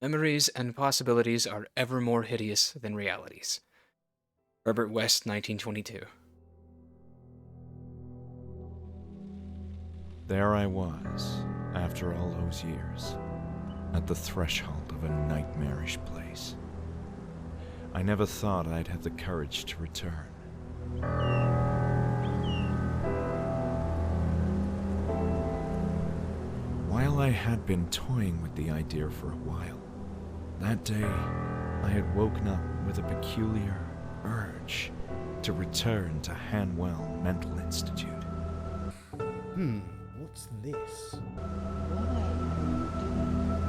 Memories and possibilities are ever more hideous than realities. Herbert West, 1922. There I was, after all those years, at the threshold of a nightmarish place. I never thought I'd have the courage to return. While I had been toying with the idea for a while, that day I had woken up with a peculiar urge to return to Hanwell Mental Institute. What's this? Why are you doing this?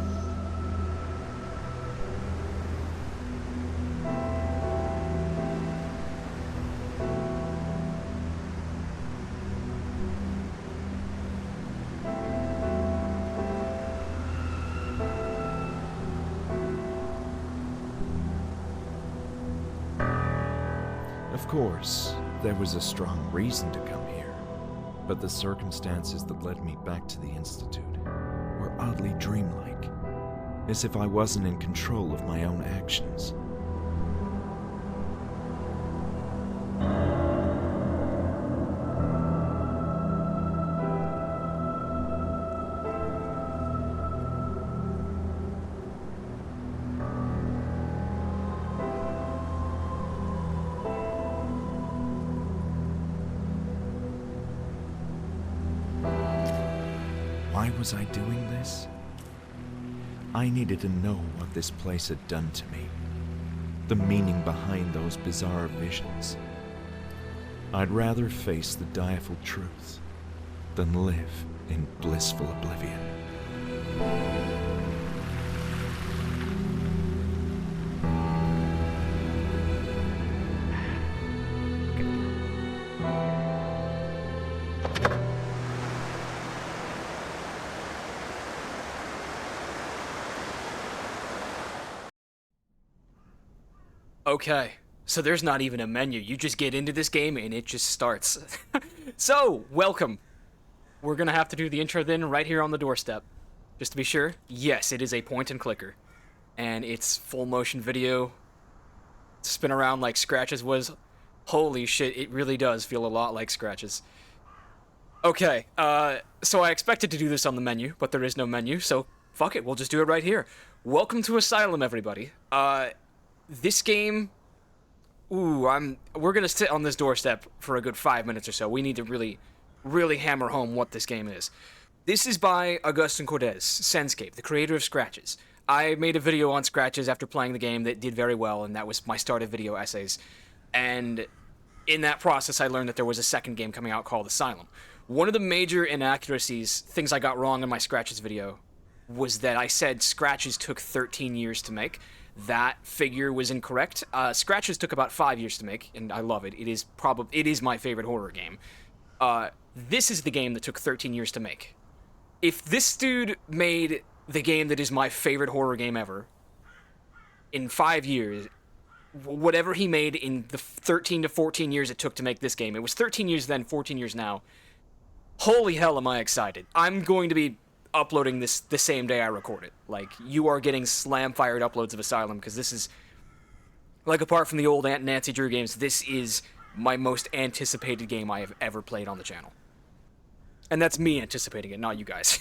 Of course, there was a strong reason to come here, but the circumstances that led me back to the Institute were oddly dreamlike, as if I wasn't in control of my own actions. Why was I doing this? I needed to know what this place had done to me, the meaning behind those bizarre visions. I'd rather face the direful truth than live in blissful oblivion. Okay, so there's not even a menu. You just get into this game and it just starts. So, welcome. We're gonna have to do the intro then right here on the doorstep. Just to be sure, yes, it is a point and clicker. And it's full motion video. Spin around like Scratches was. Holy shit, it really does feel a lot like Scratches. Okay, so I expected to do this on the menu, but there is no menu, so fuck it, we'll just do it right here. Welcome to Asylum, everybody. This game, we're gonna sit on this doorstep for a good 5 minutes or so. We need to really hammer home what this game is. This is by Augustin Cordes, Senscape, the creator of Scratches. I made a video on Scratches after playing the game that did very well, and that was my start of video essays. And in that process, I learned that there was a second game coming out called Asylum. One of the major inaccuracies, things I got wrong in my Scratches video, was that I said Scratches took 13 years to make. That figure was incorrect. Scratches took about 5 years to make, and I love it. It is my favorite horror game. This is the game that took 13 years to make. If this dude made the game that is my favorite horror game ever in 5 years, whatever he made in the 13 to 14 years it took to make this game, it was 13 years then, 14 years now. Holy hell, am I excited. I'm going to be uploading this the same day I record it. Like, you are getting slam-fired uploads of Asylum, because this is, like, apart from the old Aunt Nancy Drew games, this is my most anticipated game I have ever played on the channel. And that's me anticipating it, not you guys.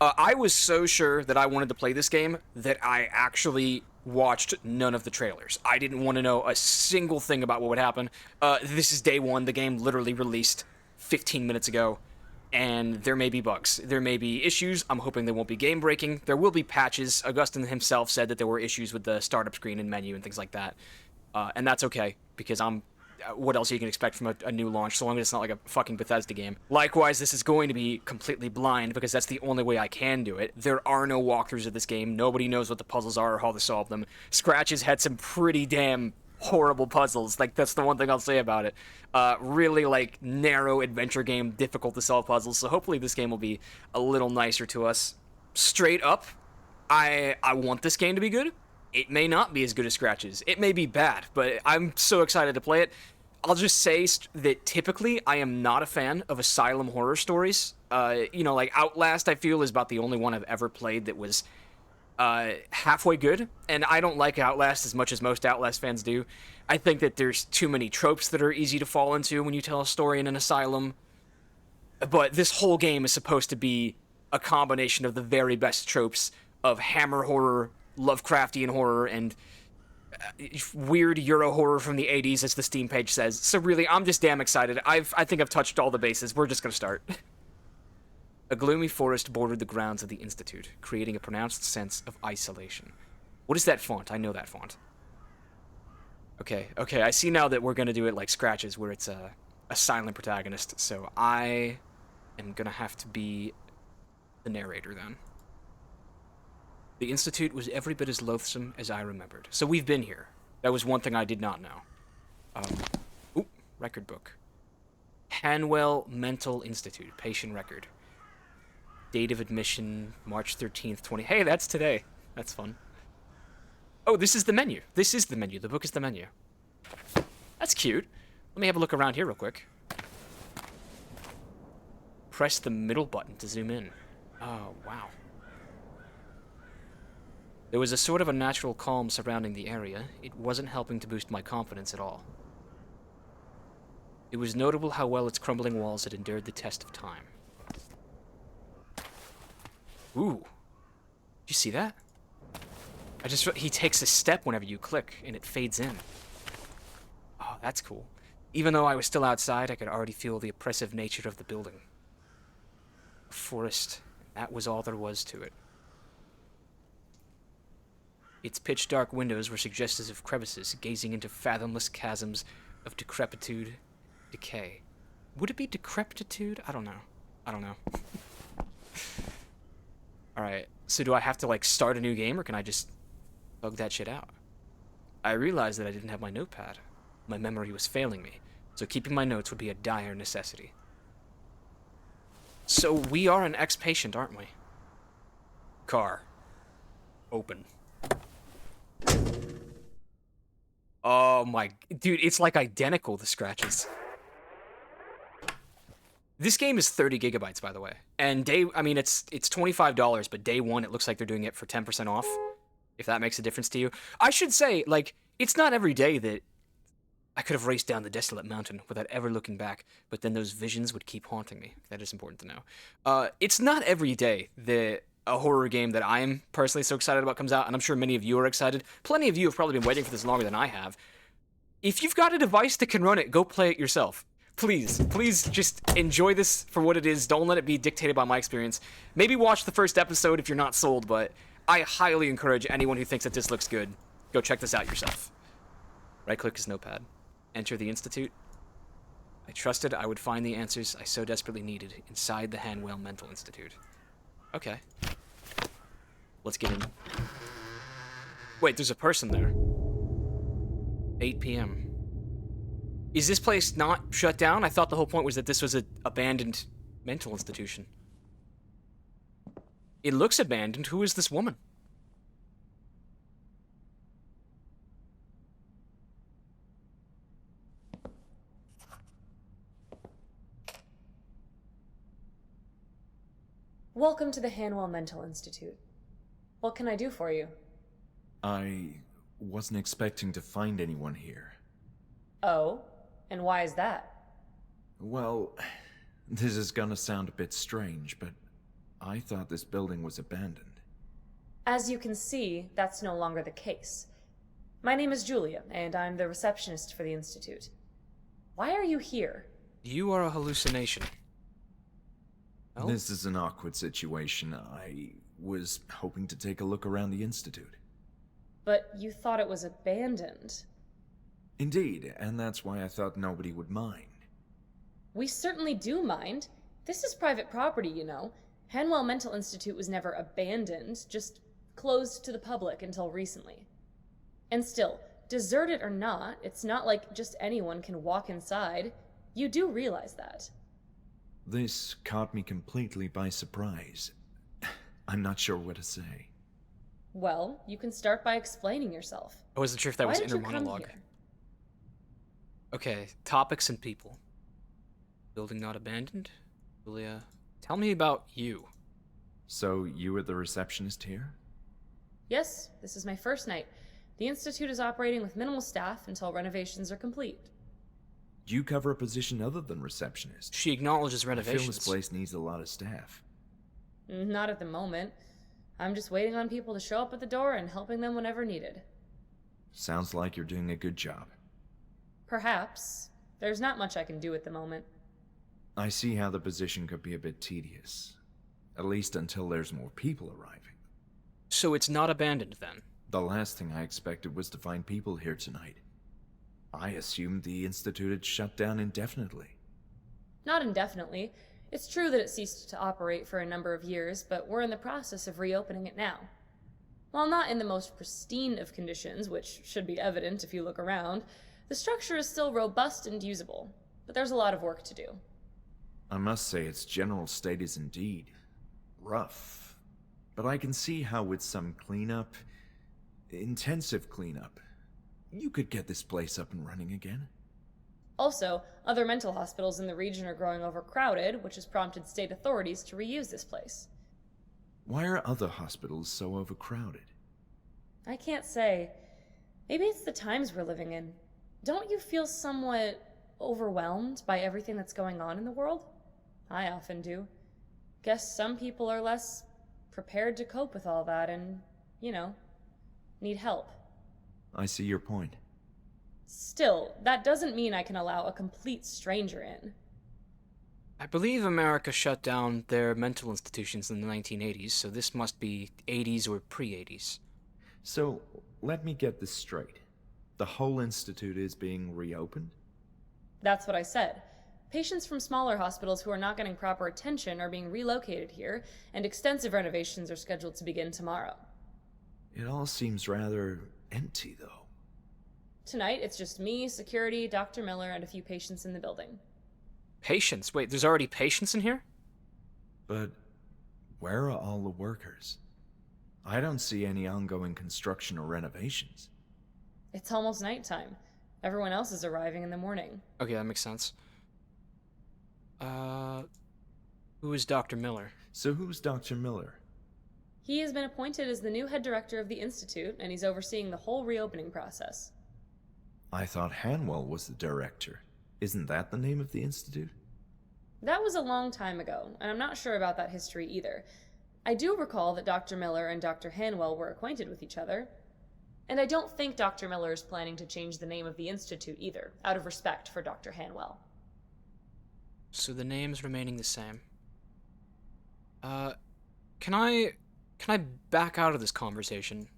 I was so sure that I wanted to play this game that I actually watched none of the trailers. I didn't want to know a single thing about what would happen. This is day one. The game literally released 15 minutes ago. And there may be bugs. There may be issues. I'm hoping they won't be game-breaking. There will be patches. Augustin himself said that there were issues with the startup screen and menu and things like that. And that's okay, because what else you can expect from a new launch, so long as it's not like a fucking Bethesda game. Likewise, this is going to be completely blind, because that's the only way I can do it. There are no walkthroughs of this game. Nobody knows what the puzzles are or how to solve them. Scratches had some pretty damn horrible puzzles. Like, that's the one thing I'll say about it. Really, like, narrow adventure game, difficult to solve puzzles, so hopefully this game will be a little nicer to us. Straight up, I want this game to be good. It may not be as good as Scratches. It may be bad, but I'm so excited to play it. I'll just say that typically I am not a fan of Asylum horror stories. You know, like Outlast, I feel, is about the only one I've ever played that was halfway good, and I don't like Outlast as much as most Outlast fans do. I think that there's too many tropes that are easy to fall into when you tell a story in an asylum. But this whole game is supposed to be a combination of the very best tropes of Hammer horror, Lovecraftian horror, and weird Euro horror from the 80s, as the Steam page says. So really, I'm just damn excited. I think I've touched all the bases. We're just gonna start. A gloomy forest bordered the grounds of the Institute, creating a pronounced sense of isolation. What is that font? I know that font. Okay, I see now that we're gonna do it like Scratches, where it's a silent protagonist, so I am gonna have to be the narrator then. The Institute was every bit as loathsome as I remembered. So we've been here. That was one thing I did not know. Ooh, record book. Hanwell Mental Institute, patient record. Date of admission, March 13th, 20... Hey, that's today. That's fun. Oh, this is the menu. This is the menu. The book is the menu. That's cute. Let me have a look around here real quick. Press the middle button to zoom in. Oh, wow. There was a sort of unnatural calm surrounding the area. It wasn't helping to boost my confidence at all. It was notable how well its crumbling walls had endured the test of time. Ooh. Did you see that? He takes a step whenever you click, and it fades in. Oh, that's cool. Even though I was still outside, I could already feel the oppressive nature of the building. A forest, that was all there was to it. Its pitch-dark windows were suggestive of crevices, gazing into fathomless chasms of decrepitude, decay. Would it be decrepitude? I don't know. Alright, so do I have to, like, start a new game, or can I just bug that shit out? I realized that I didn't have my notepad. My memory was failing me, so keeping my notes would be a dire necessity. So we are an ex-patient, aren't we? Car. Open. Oh my... Dude, it's like identical, the scratches. This game is 30 gigabytes, by the way. And it's $25, but day one, it looks like they're doing it for 10% off. If that makes a difference to you. I should say, like, it's not every day that I could have raced down the desolate mountain without ever looking back, but then those visions would keep haunting me. That is important to know. It's not every day that a horror game that I'm personally so excited about comes out, and I'm sure many of you are excited. Plenty of you have probably been waiting for this longer than I have. If you've got a device that can run it, go play it yourself. Please just enjoy this for what it is. Don't let it be dictated by my experience. Maybe watch the first episode if you're not sold, but I highly encourage anyone who thinks that this looks good, go check this out yourself. Right-click his notepad. Enter the Institute. I trusted I would find the answers I so desperately needed inside the Hanwell Mental Institute. Okay. Let's get in. Wait, there's a person there. 8 p.m. Is this place not shut down? I thought the whole point was that this was an abandoned mental institution. It looks abandoned. Who is this woman? Welcome to the Hanwell Mental Institute. What can I do for you? I wasn't expecting to find anyone here. Oh? And why is that? Well, this is gonna sound a bit strange, but I thought this building was abandoned. As you can see, that's no longer the case. My name is Julia, and I'm the receptionist for the Institute. Why are you here? You are a hallucination. Oh? This is an awkward situation. I was hoping to take a look around the Institute. But you thought it was abandoned. Indeed, and that's why I thought nobody would mind. We certainly do mind. This is private property, you know. Hanwell Mental Institute was never abandoned, just closed to the public until recently. And still, deserted or not, it's not like just anyone can walk inside. You do realize that. This caught me completely by surprise. I'm not sure what to say. Well, you can start by explaining yourself. I wasn't sure if that was Why did inner you come monologue. here? Okay, topics and people. Building not abandoned. Julia, tell me about you. So, you were the receptionist here? Yes, this is my first night. The Institute is operating with minimal staff until renovations are complete. Do you cover a position other than receptionist? She acknowledges I feel renovations. this place needs a lot of staff. Not at the moment. I'm just waiting on people to show up at the door and helping them whenever needed. Sounds like you're doing a good job. Perhaps. There's not much I can do at the moment. I see how the position could be a bit tedious. At least until there's more people arriving. So it's not abandoned then? The last thing I expected was to find people here tonight. I assumed the Institute had shut down indefinitely. Not indefinitely. It's true that it ceased to operate for a number of years, but we're in the process of reopening it now. While not in the most pristine of conditions, which should be evident if you look around, the structure is still robust and usable, but there's a lot of work to do. I must say its general state is indeed rough. But I can see how with some cleanup, intensive cleanup, you could get this place up and running again. Also, other mental hospitals in the region are growing overcrowded, which has prompted state authorities to reuse this place. Why are other hospitals so overcrowded? I can't say. Maybe it's the times we're living in. Don't you feel somewhat overwhelmed by everything that's going on in the world? I often do. Guess some people are less prepared to cope with all that and, need help. I see your point. Still, that doesn't mean I can allow a complete stranger in. I believe America shut down their mental institutions in the 1980s, so this must be 80s or pre-80s. So, let me get this straight. The whole institute is being reopened? That's what I said. Patients from smaller hospitals who are not getting proper attention are being relocated here, and extensive renovations are scheduled to begin tomorrow. It all seems rather empty, though. Tonight, it's just me, security, Dr. Miller, and a few patients in the building. Patients? Wait, there's already patients in here? But where are all the workers? I don't see any ongoing construction or renovations. It's almost nighttime. Everyone else is arriving in the morning. Okay, that makes sense. Who is Dr. Miller? So who's Dr. Miller? He has been appointed as the new head director of the Institute, and he's overseeing the whole reopening process. I thought Hanwell was the director. Isn't that the name of the institute? That was a long time ago, and I'm not sure about that history either. I do recall that Dr. Miller and Dr. Hanwell were acquainted with each other. And I don't think Dr. Miller is planning to change the name of the Institute either, out of respect for Dr. Hanwell. So the name's remaining the same. Can I back out of this conversation?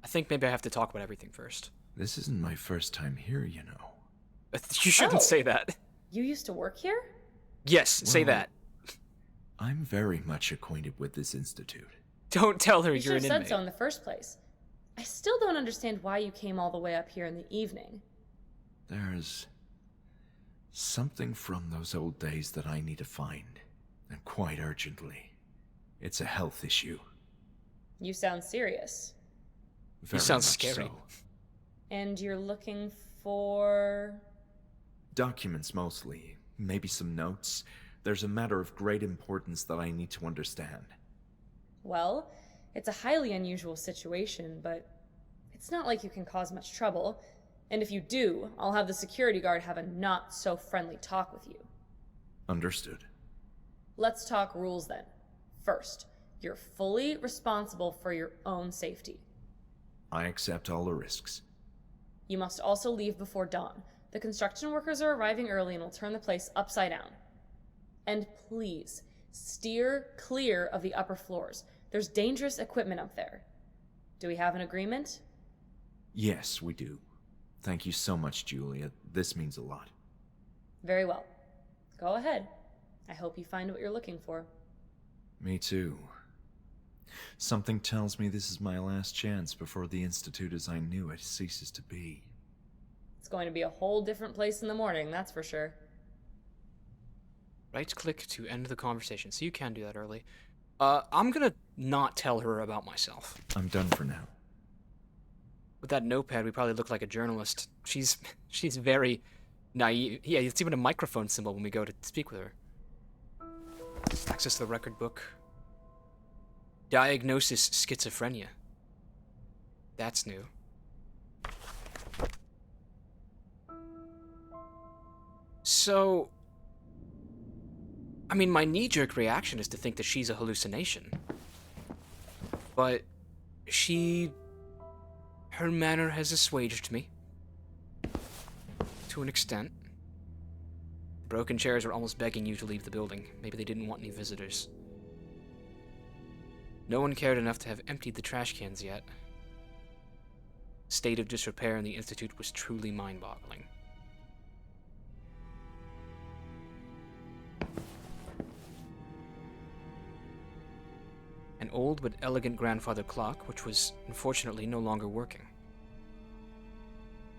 I think maybe I have to talk about everything first. This isn't my first time here, you know. You shouldn't say that. You used to work here? Yes, say Well, that. I'm very much acquainted with this institute. Don't tell her You should you're have an said inmate. so in the first place. I still don't understand why you came all the way up here in the evening. There's something from those old days that I need to find, and quite urgently. It's a health issue. You sound serious. Very sound much scary. so. And you're looking for... Documents mostly, maybe some notes. There's a matter of great importance that I need to understand. Well, it's a highly unusual situation, but it's not like you can cause much trouble. And if you do, I'll have the security guard have a not-so-friendly talk with you. Understood. Let's talk rules then. First, you're fully responsible for your own safety. I accept all the risks. You must also leave before dawn. The construction workers are arriving early and will turn the place upside down. And please, steer clear of the upper floors. There's dangerous equipment up there. Do we have an agreement? Yes, we do. Thank you so much, Julia. This means a lot. Very well. Go ahead. I hope you find what you're looking for. Me too. Something tells me this is my last chance before the Institute as I knew it ceases to be. It's going to be a whole different place in the morning, that's for sure. Right-click to end the conversation, so you can do that early. I'm gonna not tell her about myself. I'm done for now. With that notepad, we probably look like a journalist. She's very naive. Yeah, it's even a microphone symbol when we go to speak with her. Access the record book. Diagnosis schizophrenia. That's new. So, I mean, my knee-jerk reaction is to think that she's a hallucination. But her manner has assuaged me. To an extent. The broken chairs are almost begging you to leave the building. Maybe they didn't want any visitors. No one cared enough to have emptied the trash cans yet. State of disrepair in the Institute was truly mind-boggling. An old but elegant grandfather clock, which was unfortunately no longer working.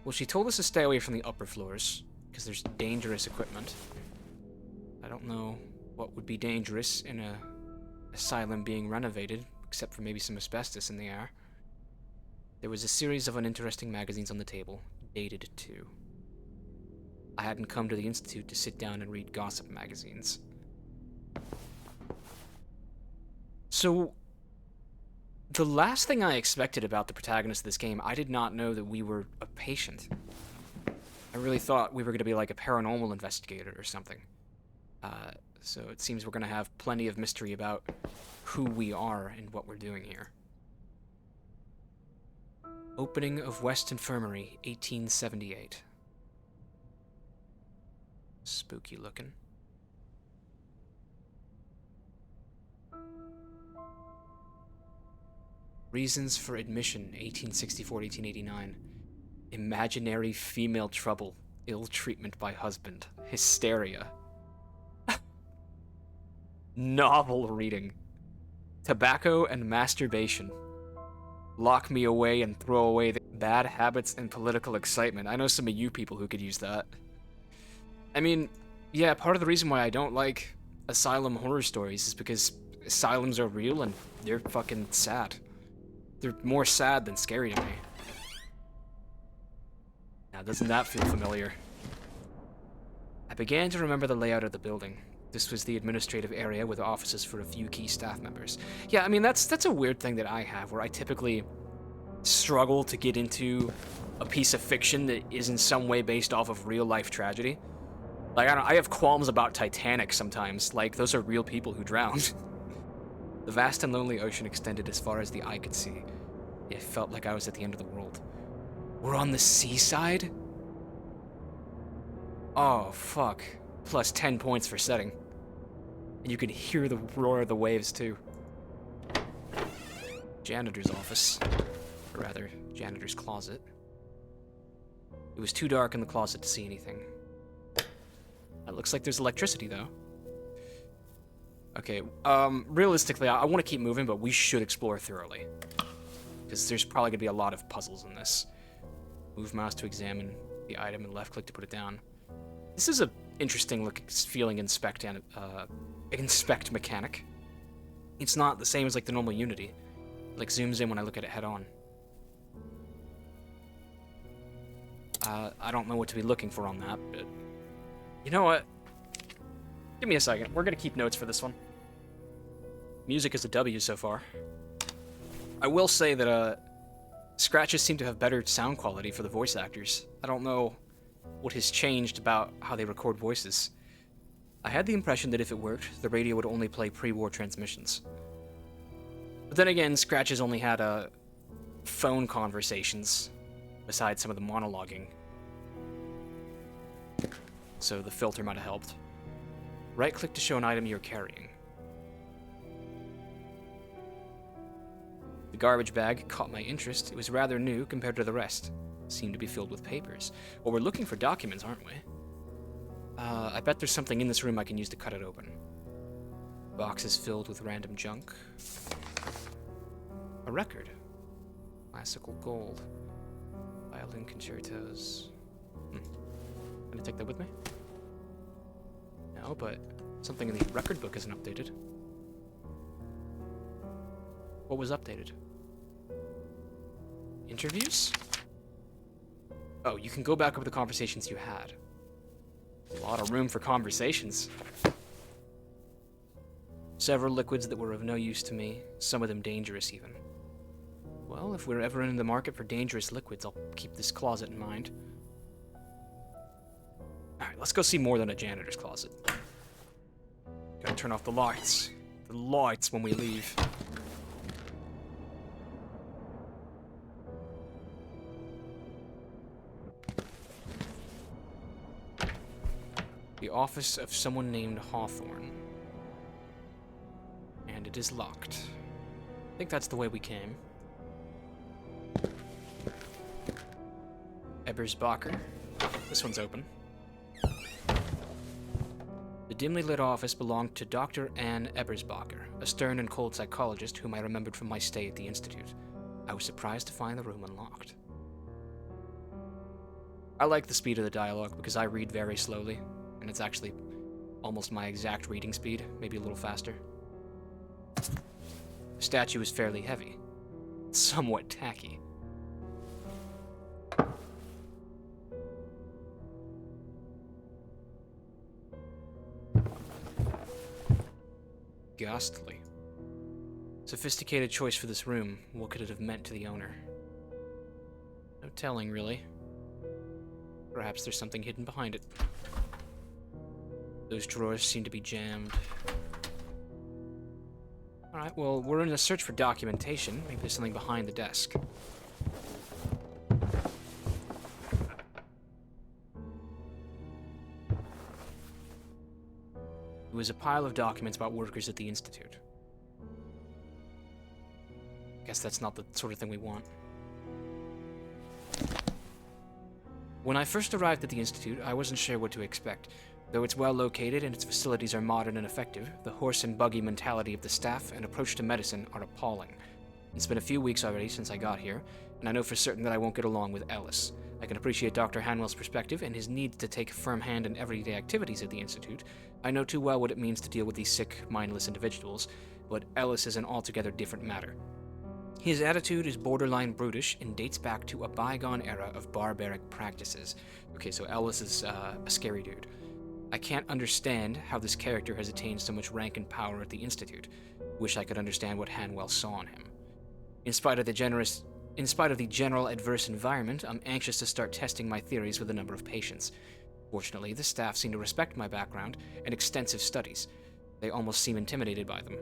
Well, she told us to stay away from the upper floors, because there's dangerous equipment. I don't know what would be dangerous in a asylum being renovated, except for maybe some asbestos in the air. There was a series of uninteresting magazines on the table, dated too. I hadn't come to the Institute to sit down and read gossip magazines. So, the last thing I expected about the protagonist of this game, I did not know that we were a patient. I really thought we were going to be like a paranormal investigator or something. So it seems we're going to have plenty of mystery about who we are and what we're doing here. Opening of West Infirmary, 1878. Spooky looking. Reasons for admission, 1864-1889. Imaginary female trouble, ill treatment by husband, hysteria. Novel reading. Tobacco and masturbation. Lock me away and throw away the bad habits and political excitement. I know some of you people who could use that. I mean, yeah, part of the reason why I don't like asylum horror stories is because asylums are real and they're fucking sad. They're more sad than scary to me. Now, doesn't that feel familiar? I began to remember the layout of the building. This was the administrative area with offices for a few key staff members. Yeah, I mean, that's a weird thing that I have, where I typically struggle to get into a piece of fiction that is in some way based off of real-life tragedy. Like, I have qualms about Titanic sometimes. Like, those are real people who drowned. The vast and lonely ocean extended as far as the eye could see. It felt like I was at the end of the world. We're on the seaside? Oh, fuck. Plus 10 points for setting. And you can hear the roar of the waves, too. Janitor's office. Or rather, janitor's closet. It was too dark in the closet to see anything. It looks like there's electricity, though. Okay, realistically, I want to keep moving, but we should explore thoroughly. Because there's probably going to be a lot of puzzles in this. Move mouse to examine the item and left click to put it down. This is a interesting feeling inspect mechanic. It's not the same as like the normal Unity. It, like, zooms in when I look at it head on. I don't know what to be looking for on that, but you know what? Give me a second. We're gonna keep notes for this one. Music is a W so far. I will say that scratches seem to have better sound quality for the voice actors. I don't know what has changed about how they record voices. I had the impression that if it worked, the radio would only play pre-war transmissions. But then again, scratches only had phone conversations, besides some of the monologuing. So the filter might have helped. Right-click to show an item you're carrying. The garbage bag caught my interest. It was rather new compared to the rest. It seemed to be filled with papers. Well, we're looking for documents, aren't we? I bet there's something in this room I can use to cut it open. Boxes filled with random junk. A record. Classical gold. Violin concertos. Gonna take that with me? No, but something in the record book isn't updated. What was updated? Interviews? Oh, you can go back over the conversations you had. A lot of room for conversations. Several liquids that were of no use to me, some of them dangerous even. What? Well, if we're ever in the market for dangerous liquids, I'll keep this closet in mind. Alright, let's go see more than a janitor's closet. Gotta turn off the lights. The lights when we leave. The office of someone named Hawthorne. And it is locked. I think that's the way we came. Ebersbacher. This one's open. The dimly lit office belonged to Dr. Ann Ebersbacher, a stern and cold psychologist whom I remembered from my stay at the Institute. I was surprised to find the room unlocked. I like the speed of the dialogue because I read very slowly, and it's actually almost my exact reading speed, maybe a little faster. The statue is fairly heavy, somewhat tacky. Ghastly. Sophisticated choice for this room. What could it have meant to the owner? No telling, really. Perhaps there's something hidden behind it. Those drawers seem to be jammed. Alright, well, we're in a search for documentation. Maybe there's something behind the desk. It was a pile of documents about workers at the Institute. Guess that's not the sort of thing we want. When I first arrived at the Institute, I wasn't sure what to expect. Though it's well located and its facilities are modern and effective, the horse and buggy mentality of the staff and approach to medicine are appalling. It's been a few weeks already since I got here, and I know for certain that I won't get along with Ellis. I can appreciate Dr. Hanwell's perspective and his need to take a firm hand in everyday activities at the Institute. I know too well what it means to deal with these sick, mindless individuals, but Ellis is an altogether different matter. His attitude is borderline brutish and dates back to a bygone era of barbaric practices. Okay, so Ellis is a scary dude. I can't understand how this character has attained so much rank and power at the Institute. Wish I could understand what Hanwell saw in him. In spite of the general adverse environment, I'm anxious to start testing my theories with a number of patients. Fortunately, the staff seem to respect my background and extensive studies. They almost seem intimidated by them.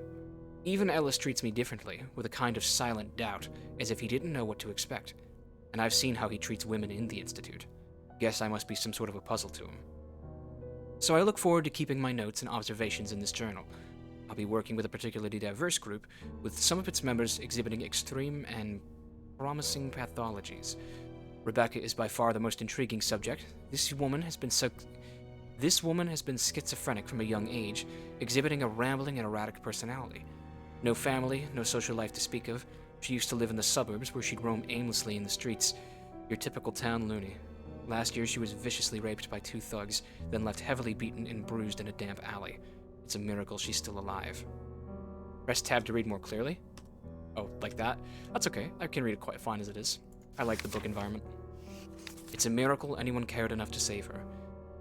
Even Ellis treats me differently, with a kind of silent doubt, as if he didn't know what to expect. And I've seen how he treats women in the Institute. Guess I must be some sort of a puzzle to him. So I look forward to keeping my notes and observations in this journal. I'll be working with a particularly diverse group, with some of its members exhibiting extreme and promising pathologies. Rebecca is by far the most intriguing subject. This woman has been schizophrenic from a young age, exhibiting a rambling and erratic personality. No family, no social life to speak of. She used to live in the suburbs where she'd roam aimlessly in the streets. Your typical town loony. Last year she was viciously raped by 2 thugs, then left heavily beaten and bruised in a damp alley. It's a miracle she's still alive. Press tab to read more clearly. Oh, like that? That's okay. I can read it quite fine as it is. I like the book environment. It's a miracle anyone cared enough to save her.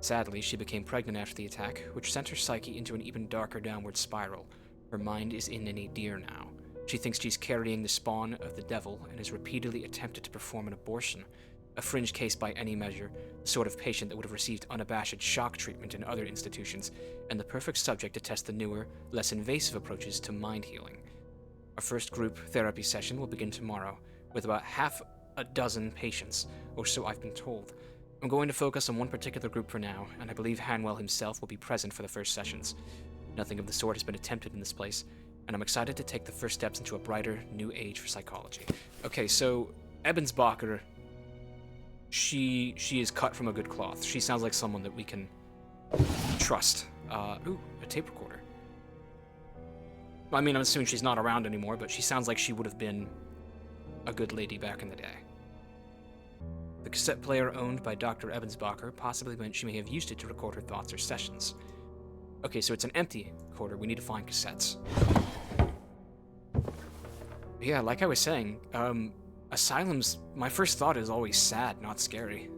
Sadly, she became pregnant after the attack, which sent her psyche into an even darker downward spiral. Her mind is in an nadir now. She thinks she's carrying the spawn of the devil and has repeatedly attempted to perform an abortion. A fringe case by any measure, the sort of patient that would have received unabashed shock treatment in other institutions, and the perfect subject to test the newer, less invasive approaches to mind healing. Our first group therapy session will begin tomorrow, with about half a dozen patients, or so I've been told. I'm going to focus on one particular group for now, and I believe Hanwell himself will be present for the first sessions. Nothing of the sort has been attempted in this place, and I'm excited to take the first steps into a brighter, new age for psychology. Okay, so Ebersbacher, she is cut from a good cloth. She sounds like someone that we can trust. Ooh, a tape recorder. I mean, I'm assuming she's not around anymore, but she sounds like she would have been a good lady back in the day. The cassette player owned by Dr. Ebersbacher possibly meant she may have used it to record her thoughts or sessions. Okay, so it's an empty recorder. We need to find cassettes. Yeah, like I was saying, ASYLUM's... My first thought is always sad, not scary.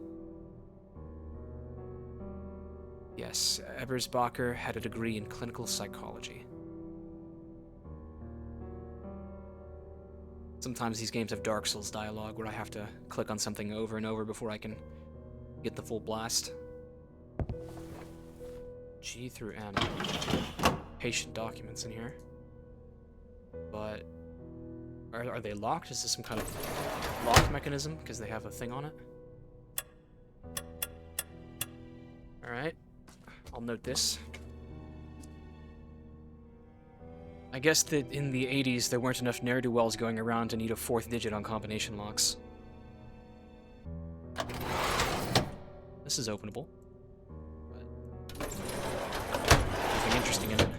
Yes, Ebersbacher had a degree in clinical psychology. Sometimes these games have Dark Souls dialogue where I have to click on something over and over before I can get the full blast. G through M. Patient documents in here. But are they locked? Is this some kind of lock mechanism because they have a thing on it? Alright. I'll note this. I guess that in the 80s there weren't enough ne'er-do-wells going around to need a 4th digit on combination locks. This is openable. But nothing interesting in it.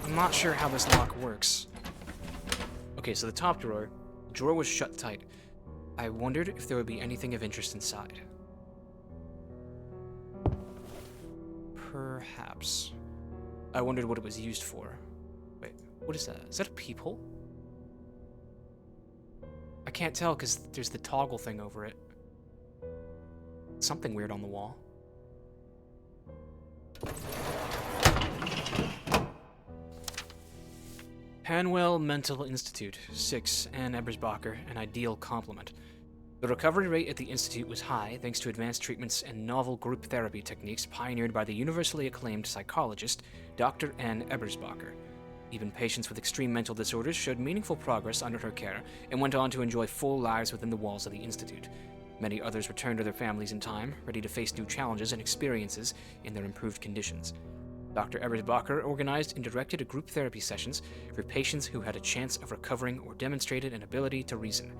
I'm not sure how this lock works. Okay, so the top drawer. The drawer was shut tight. I wondered if there would be anything of interest inside. Perhaps. I wondered what it was used for. Wait, what is that? Is that a peephole? I can't tell because there's the toggle thing over it. Something weird on the wall. Hanwell Mental Institute, 6, Ann Ebersbacher, an ideal complement. The recovery rate at the Institute was high thanks to advanced treatments and novel group therapy techniques pioneered by the universally acclaimed psychologist, Dr. Ann Ebersbacher. Even patients with extreme mental disorders showed meaningful progress under her care and went on to enjoy full lives within the walls of the Institute. Many others returned to their families in time, ready to face new challenges and experiences in their improved conditions. Dr. Ebersbacher organized and directed group therapy sessions for patients who had a chance of recovering or demonstrated an ability to reason.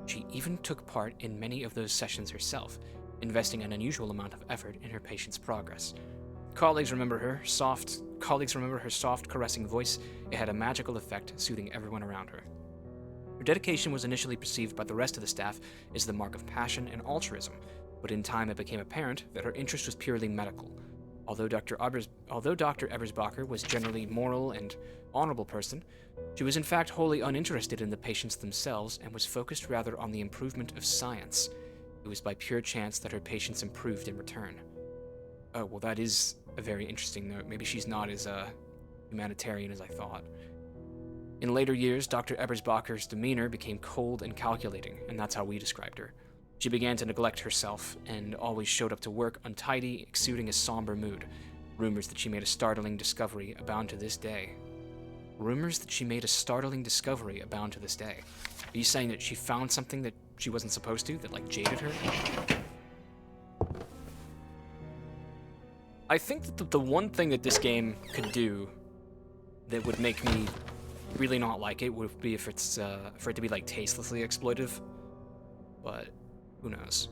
She even took part in many of those sessions herself, investing an unusual amount of effort in her patients' progress. Colleagues remember her soft, caressing voice. It had a magical effect, soothing everyone around her. Her dedication was initially perceived by the rest of the staff as the mark of passion and altruism, but in time it became apparent that her interest was purely medical. Although Dr. Ebersbacher was generally moral and honorable person, she was in fact wholly uninterested in the patients themselves and was focused rather on the improvement of science. It was by pure chance that her patients improved in return. Oh, well, that is a very interesting note. Maybe she's not as humanitarian as I thought. In later years, Dr. Ebersbacher's demeanor became cold and calculating, and that's how we described her. She began to neglect herself, and always showed up to work untidy, exuding a somber mood. Rumors that she made a startling discovery abound to this day. Rumors that she made a startling discovery abound to this day. Are you saying that she found something that she wasn't supposed to, that, like, jaded her? I think that the one thing that this game could do that would make me really not like it would be if it's, for it to be, like, tastelessly exploitive. But who knows?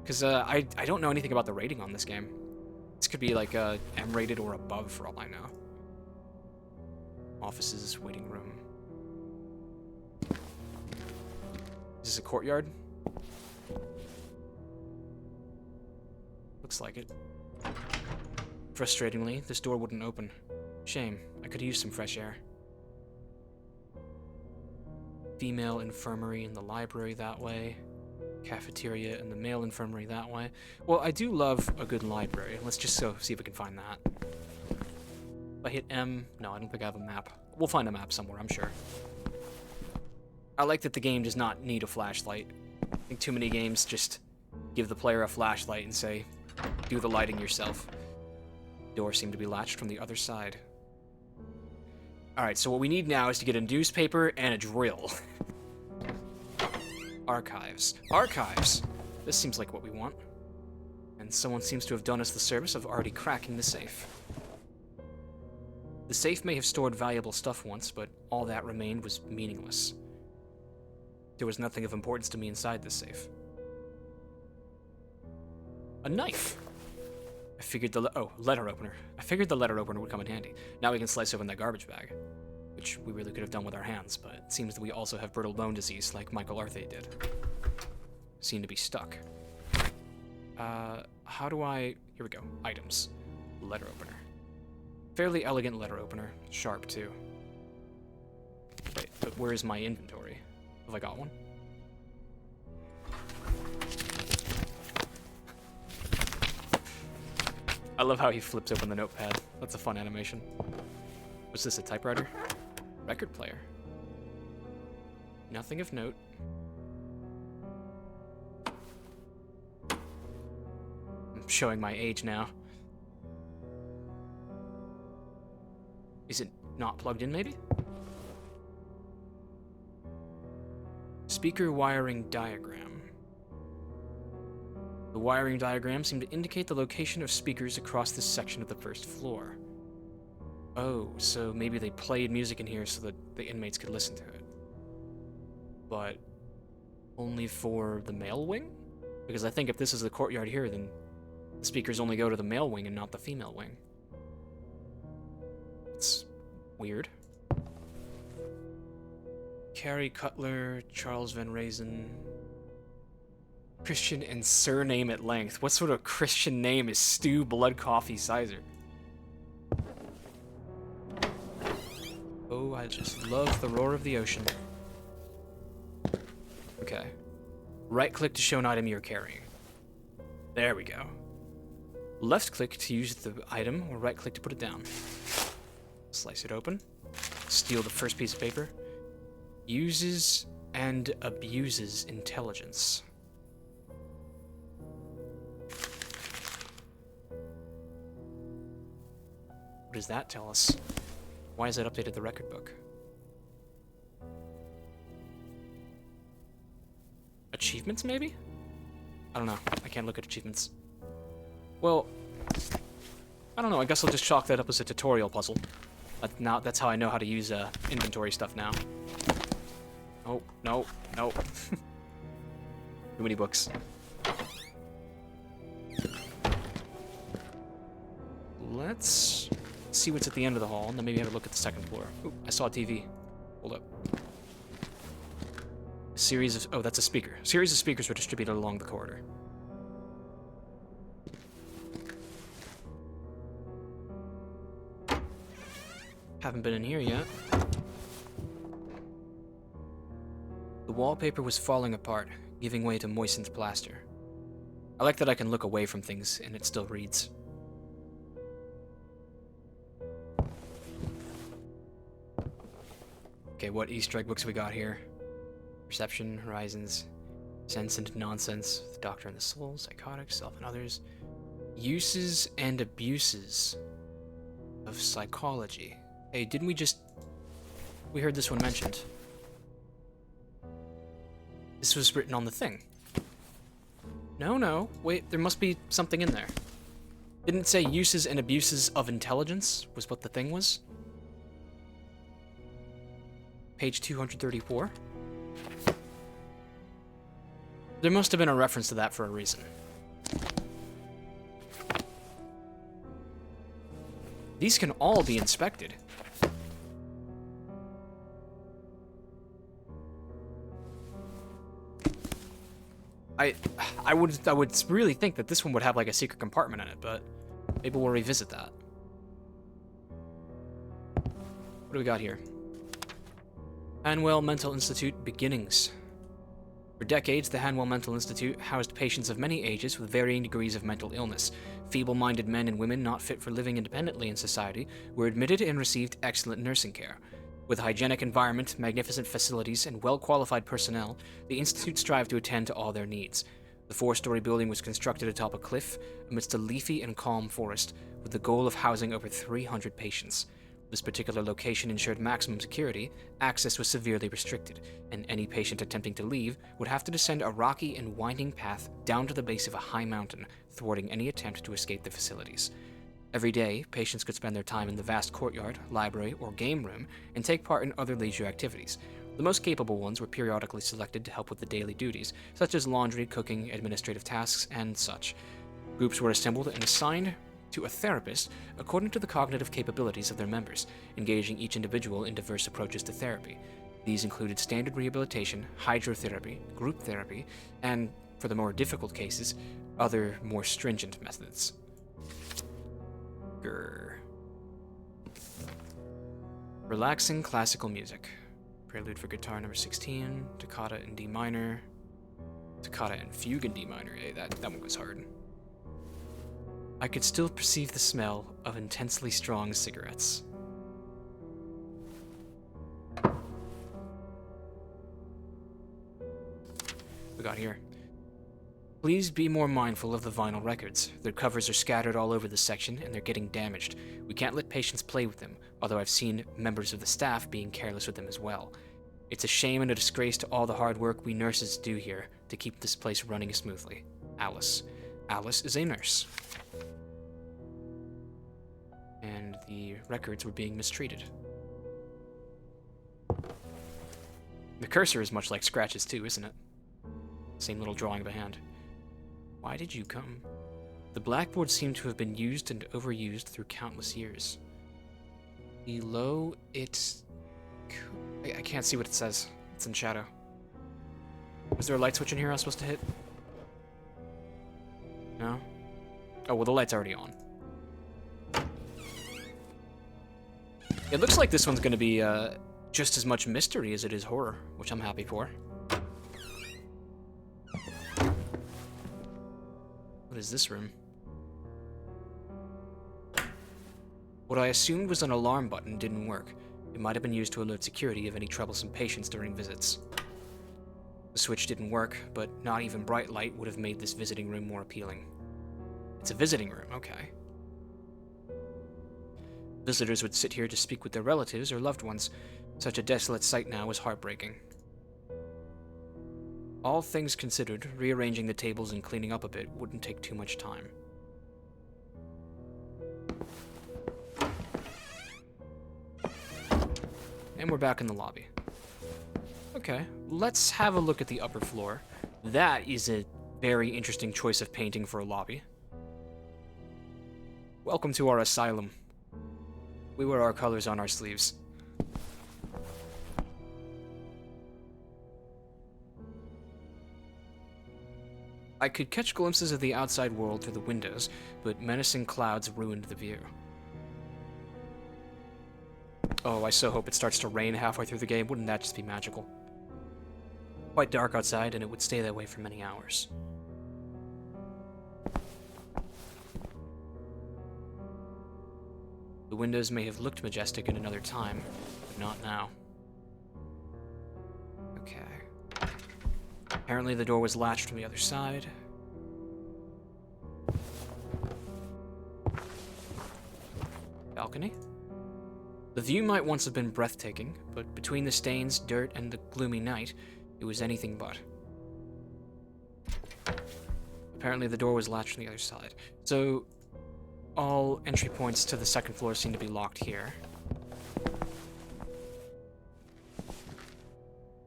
Because I don't know anything about the rating on this game. This could be like M-rated or above for all I know. Offices, waiting room. Is this a courtyard? Looks like it. Frustratingly, this door wouldn't open. Shame. I could use some fresh air. Female infirmary in the library that way. Cafeteria and the male infirmary that way. Well, I do love a good library. Let's just go see if we can find that. If I hit M... No, I don't think I have a map. We'll find a map somewhere, I'm sure. I like that the game does not need a flashlight. I think too many games just give the player a flashlight and say, do the lighting yourself. Doors seem to be latched from the other side. Alright, so what we need now is to get a newspaper and a drill. Archives. Archives! This seems like what we want. And someone seems to have done us the service of already cracking the safe. The safe may have stored valuable stuff once, but all that remained was meaningless. There was nothing of importance to me inside this safe. A knife! I figured the letter opener. I figured the letter opener would come in handy. Now we can slice open that garbage bag. Which we really could have done with our hands, but it seems that we also have brittle bone disease like Michael Arthey did. Seem to be stuck. How do I... Here we go. Items. Letter opener. Fairly elegant letter opener. Sharp, too. Wait, but where is my inventory? Have I got one? I love how he flips open the notepad. That's a fun animation. What's this, a typewriter? Record player. Nothing of note. I'm showing my age now. Is it not plugged in, maybe? Speaker wiring diagram. The wiring diagram seemed to indicate the location of speakers across this section of the first floor. Oh, so maybe they played music in here so that the inmates could listen to it. But only for the male wing? Because I think if this is the courtyard here, then the speakers only go to the male wing and not the female wing. It's weird. Carrie Cutler, Charles Van Reysen. Christian and surname at length. What sort of Christian name is Stu Blood Coffee Sizer? Oh, I just love the roar of the ocean. Okay. Right-click to show an item you're carrying. There we go. Left-click to use the item, or right-click to put it down. Slice it open. Steal the first piece of paper. Uses and abuses intelligence. What does that tell us? Why has that updated the record book? Achievements, maybe? I don't know. I can't look at achievements. Well, I don't know. I guess I'll just chalk that up as a tutorial puzzle. Now that's how I know how to use inventory stuff now. Oh, no, no. Too many books. Let's see what's at the end of the hall, and then maybe have a look at the second floor. Ooh, I saw a TV. Hold up. A series of... Oh, that's a speaker. A series of speakers were distributed along the corridor. Haven't been in here yet. The wallpaper was falling apart, giving way to moistened plaster. I like that I can look away from things and it still reads. Okay, what Easter egg books we got here? Perception, Horizons, Sense and Nonsense, The Doctor and the Soul, Psychotics, Self and Others. Uses and abuses of psychology. Hey, didn't we just... We heard this one mentioned. This was written on the thing. No, wait, there must be something in there. Didn't it say uses and abuses of intelligence was what the thing was? Page 234. There must have been a reference to that for a reason. These can all be inspected. I would really think that this one would have like a secret compartment in it, but maybe we'll revisit that. What do we got here? Hanwell Mental Institute Beginnings. For decades, the Hanwell Mental Institute housed patients of many ages with varying degrees of mental illness. Feeble-minded men and women not fit for living independently in society were admitted and received excellent nursing care. With a hygienic environment, magnificent facilities, and well-qualified personnel, the Institute strived to attend to all their needs. The 4-story building was constructed atop a cliff amidst a leafy and calm forest, with the goal of housing over 300 patients. This particular location ensured maximum security, access was severely restricted, and any patient attempting to leave would have to descend a rocky and winding path down to the base of a high mountain, thwarting any attempt to escape the facilities. Every day, patients could spend their time in the vast courtyard, library, or game room and take part in other leisure activities. The most capable ones were periodically selected to help with the daily duties, such as laundry, cooking, administrative tasks, and such. Groups were assembled and assigned to a therapist according to the cognitive capabilities of their members, engaging each individual in diverse approaches to therapy. These included standard rehabilitation, hydrotherapy, group therapy, and, for the more difficult cases, other more stringent methods. Relaxing classical music. Prelude for guitar number 16, toccata in D minor, toccata and fugue in D minor. Hey, that one was hard. I could still perceive the smell of intensely strong cigarettes. We got here. Please be more mindful of the vinyl records. Their covers are scattered all over this section, and they're getting damaged. We can't let patients play with them, although I've seen members of the staff being careless with them as well. It's a shame and a disgrace to all the hard work we nurses do here to keep this place running smoothly. Alice. Alice is a nurse. And the records were being mistreated. The cursor is much like Scratch's too, isn't it? Same little drawing of a hand. Why did you come? The blackboard seemed to have been used and overused through countless years. Below it... I can't see what it says. It's in shadow. Was there a light switch in here I was supposed to hit? No? Oh, well, the light's already on. It looks like this one's going to be just as much mystery as it is horror, which I'm happy for. What is this room? What I assumed was an alarm button didn't work. It might have been used to alert security of any troublesome patients during visits. The switch didn't work, but not even bright light would have made this visiting room more appealing. It's a visiting room, okay. Visitors would sit here to speak with their relatives or loved ones. Such a desolate sight now was heartbreaking. All things considered, rearranging the tables and cleaning up a bit wouldn't take too much time. And we're back in the lobby. Okay, let's have a look at the upper floor. That is a very interesting choice of painting for a lobby. Welcome to our asylum. We wear our colors on our sleeves. I could catch glimpses of the outside world through the windows, but menacing clouds ruined the view. Oh, I so hope it starts to rain halfway through the game. Wouldn't that just be magical? Quite dark outside, and it would stay that way for many hours. The windows may have looked majestic in another time, but not now. Okay. Apparently the door was latched from the other side. Balcony? The view might once have been breathtaking, but between the stains, dirt, and the gloomy night, it was anything but. Apparently the door was latched from the other side. So, all entry points to the second floor seem to be locked here.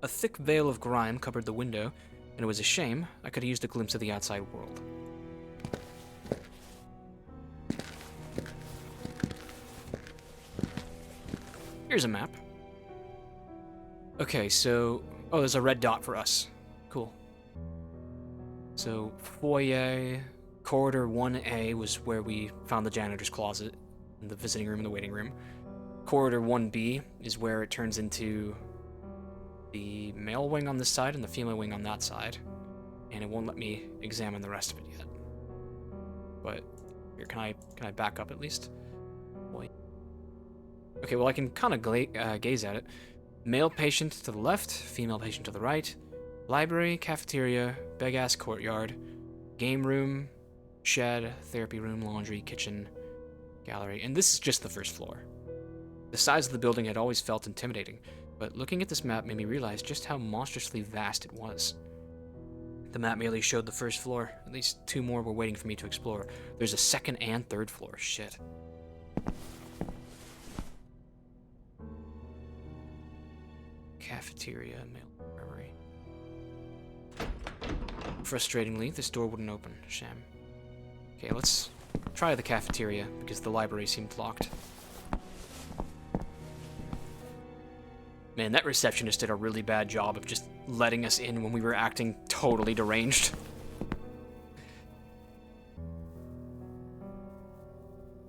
A thick veil of grime covered the window, and it was a shame. I could have used a glimpse of the outside world. Here's a map. Okay, so... Oh, there's a red dot for us. Cool. So, foyer... Corridor 1A was where we found the janitor's closet, and the visiting room and the waiting room. Corridor 1B is where it turns into the male wing on this side and the female wing on that side. And it won't let me examine the rest of it yet. But, here, can I back up at least? Boy. Okay, well I can kind of gaze at it. Male patient to the left, female patient to the right. Library, cafeteria, big-ass courtyard, game room, shed, therapy room, laundry, kitchen, gallery. And this is just the first floor. The size of the building had always felt intimidating, but looking at this map made me realize just how monstrously vast it was. The map merely showed the first floor. At least 2 more were waiting for me to explore. There's a second and third floor. Shit. Cafeteria, mail, armory. Frustratingly, this door wouldn't open. Sham. Okay, let's try the cafeteria, because the library seemed locked. Man, that receptionist did a really bad job of just letting us in when we were acting totally deranged.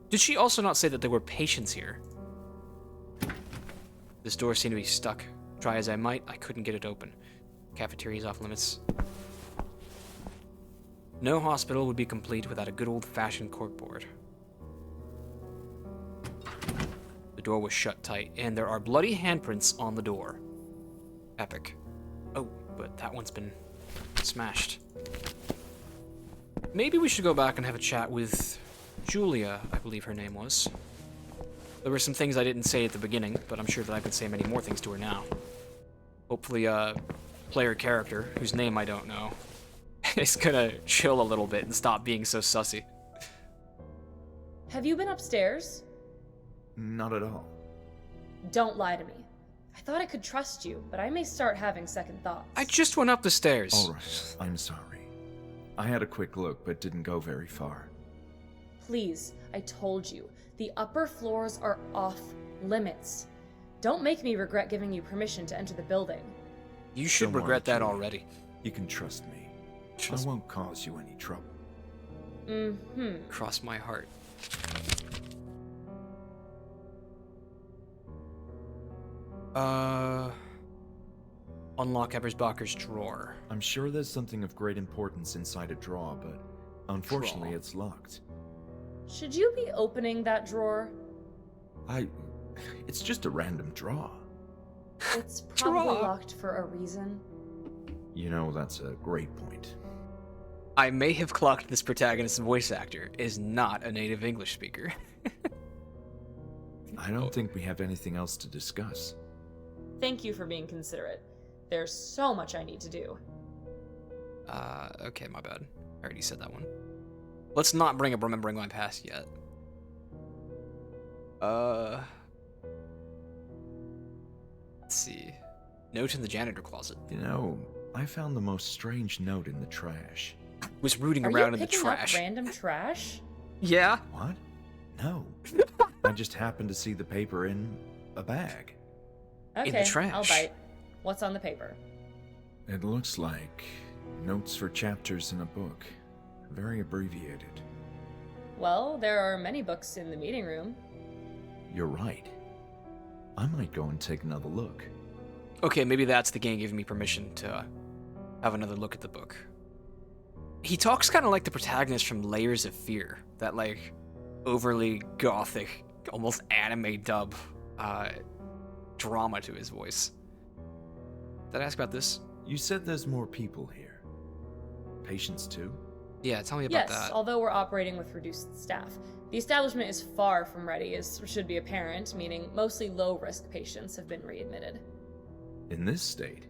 Did she also not say that there were patients here? This door seemed to be stuck. Try as I might, I couldn't get it open. Cafeteria's off limits. No hospital would be complete without a good old-fashioned corkboard. The door was shut tight, and there are bloody handprints on the door. Epic. Oh, but that one's been smashed. Maybe we should go back and have a chat with Julia, I believe her name was. There were some things I didn't say at the beginning, but I'm sure that I could say many more things to her now. Hopefully, player character, whose name I don't know, is gonna chill a little bit and stop being so sussy. Have you been upstairs? Not at all. Don't lie to me. I thought I could trust you, but I may start having second thoughts. I just went up the stairs. All right, I'm sorry. I had a quick look, but didn't go very far. Please, I told you, the upper floors are off limits. Don't make me regret giving you permission to enter the building. You should Don't worry, regret that Julia. already. You can trust me. Trust I won't cause you any trouble. Cross my heart. Unlock Ebersbacher's drawer. I'm sure there's something of great importance inside a drawer, but unfortunately Drawer. it's locked. Should you be opening that drawer? It's just a random drawer. It's probably Drawer. locked for a reason. You know, that's a great point. I may have clocked this protagonist's voice actor is not a native English speaker. I don't think we have anything else to discuss. Thank you for being considerate. There's so much I need to do. Okay, my bad. I already said that one. Let's not bring up remembering my past yet. Let's see. Note in the janitor closet. You know, I found the most strange note in the trash. Was rooting Are around you in the picking trash. up random trash? Yeah. What? No. I just happened to see the paper in a bag. Okay, trash. I'll bite. What's on the paper? It looks like notes for chapters in a book. Very abbreviated. Well, there are many books in the meeting room. You're right. I might go and take another look. Okay, maybe that's the game giving me permission to have another look at the book. He talks kind of like the protagonist from Layers of Fear, that like overly gothic, almost anime dub drama to his voice. Did I ask about this? You said there's more people here. Patients too? Yeah, tell me about Yes, that. although we're operating with reduced staff. The establishment is far from ready, as should be apparent, meaning mostly low-risk patients have been readmitted. In this state?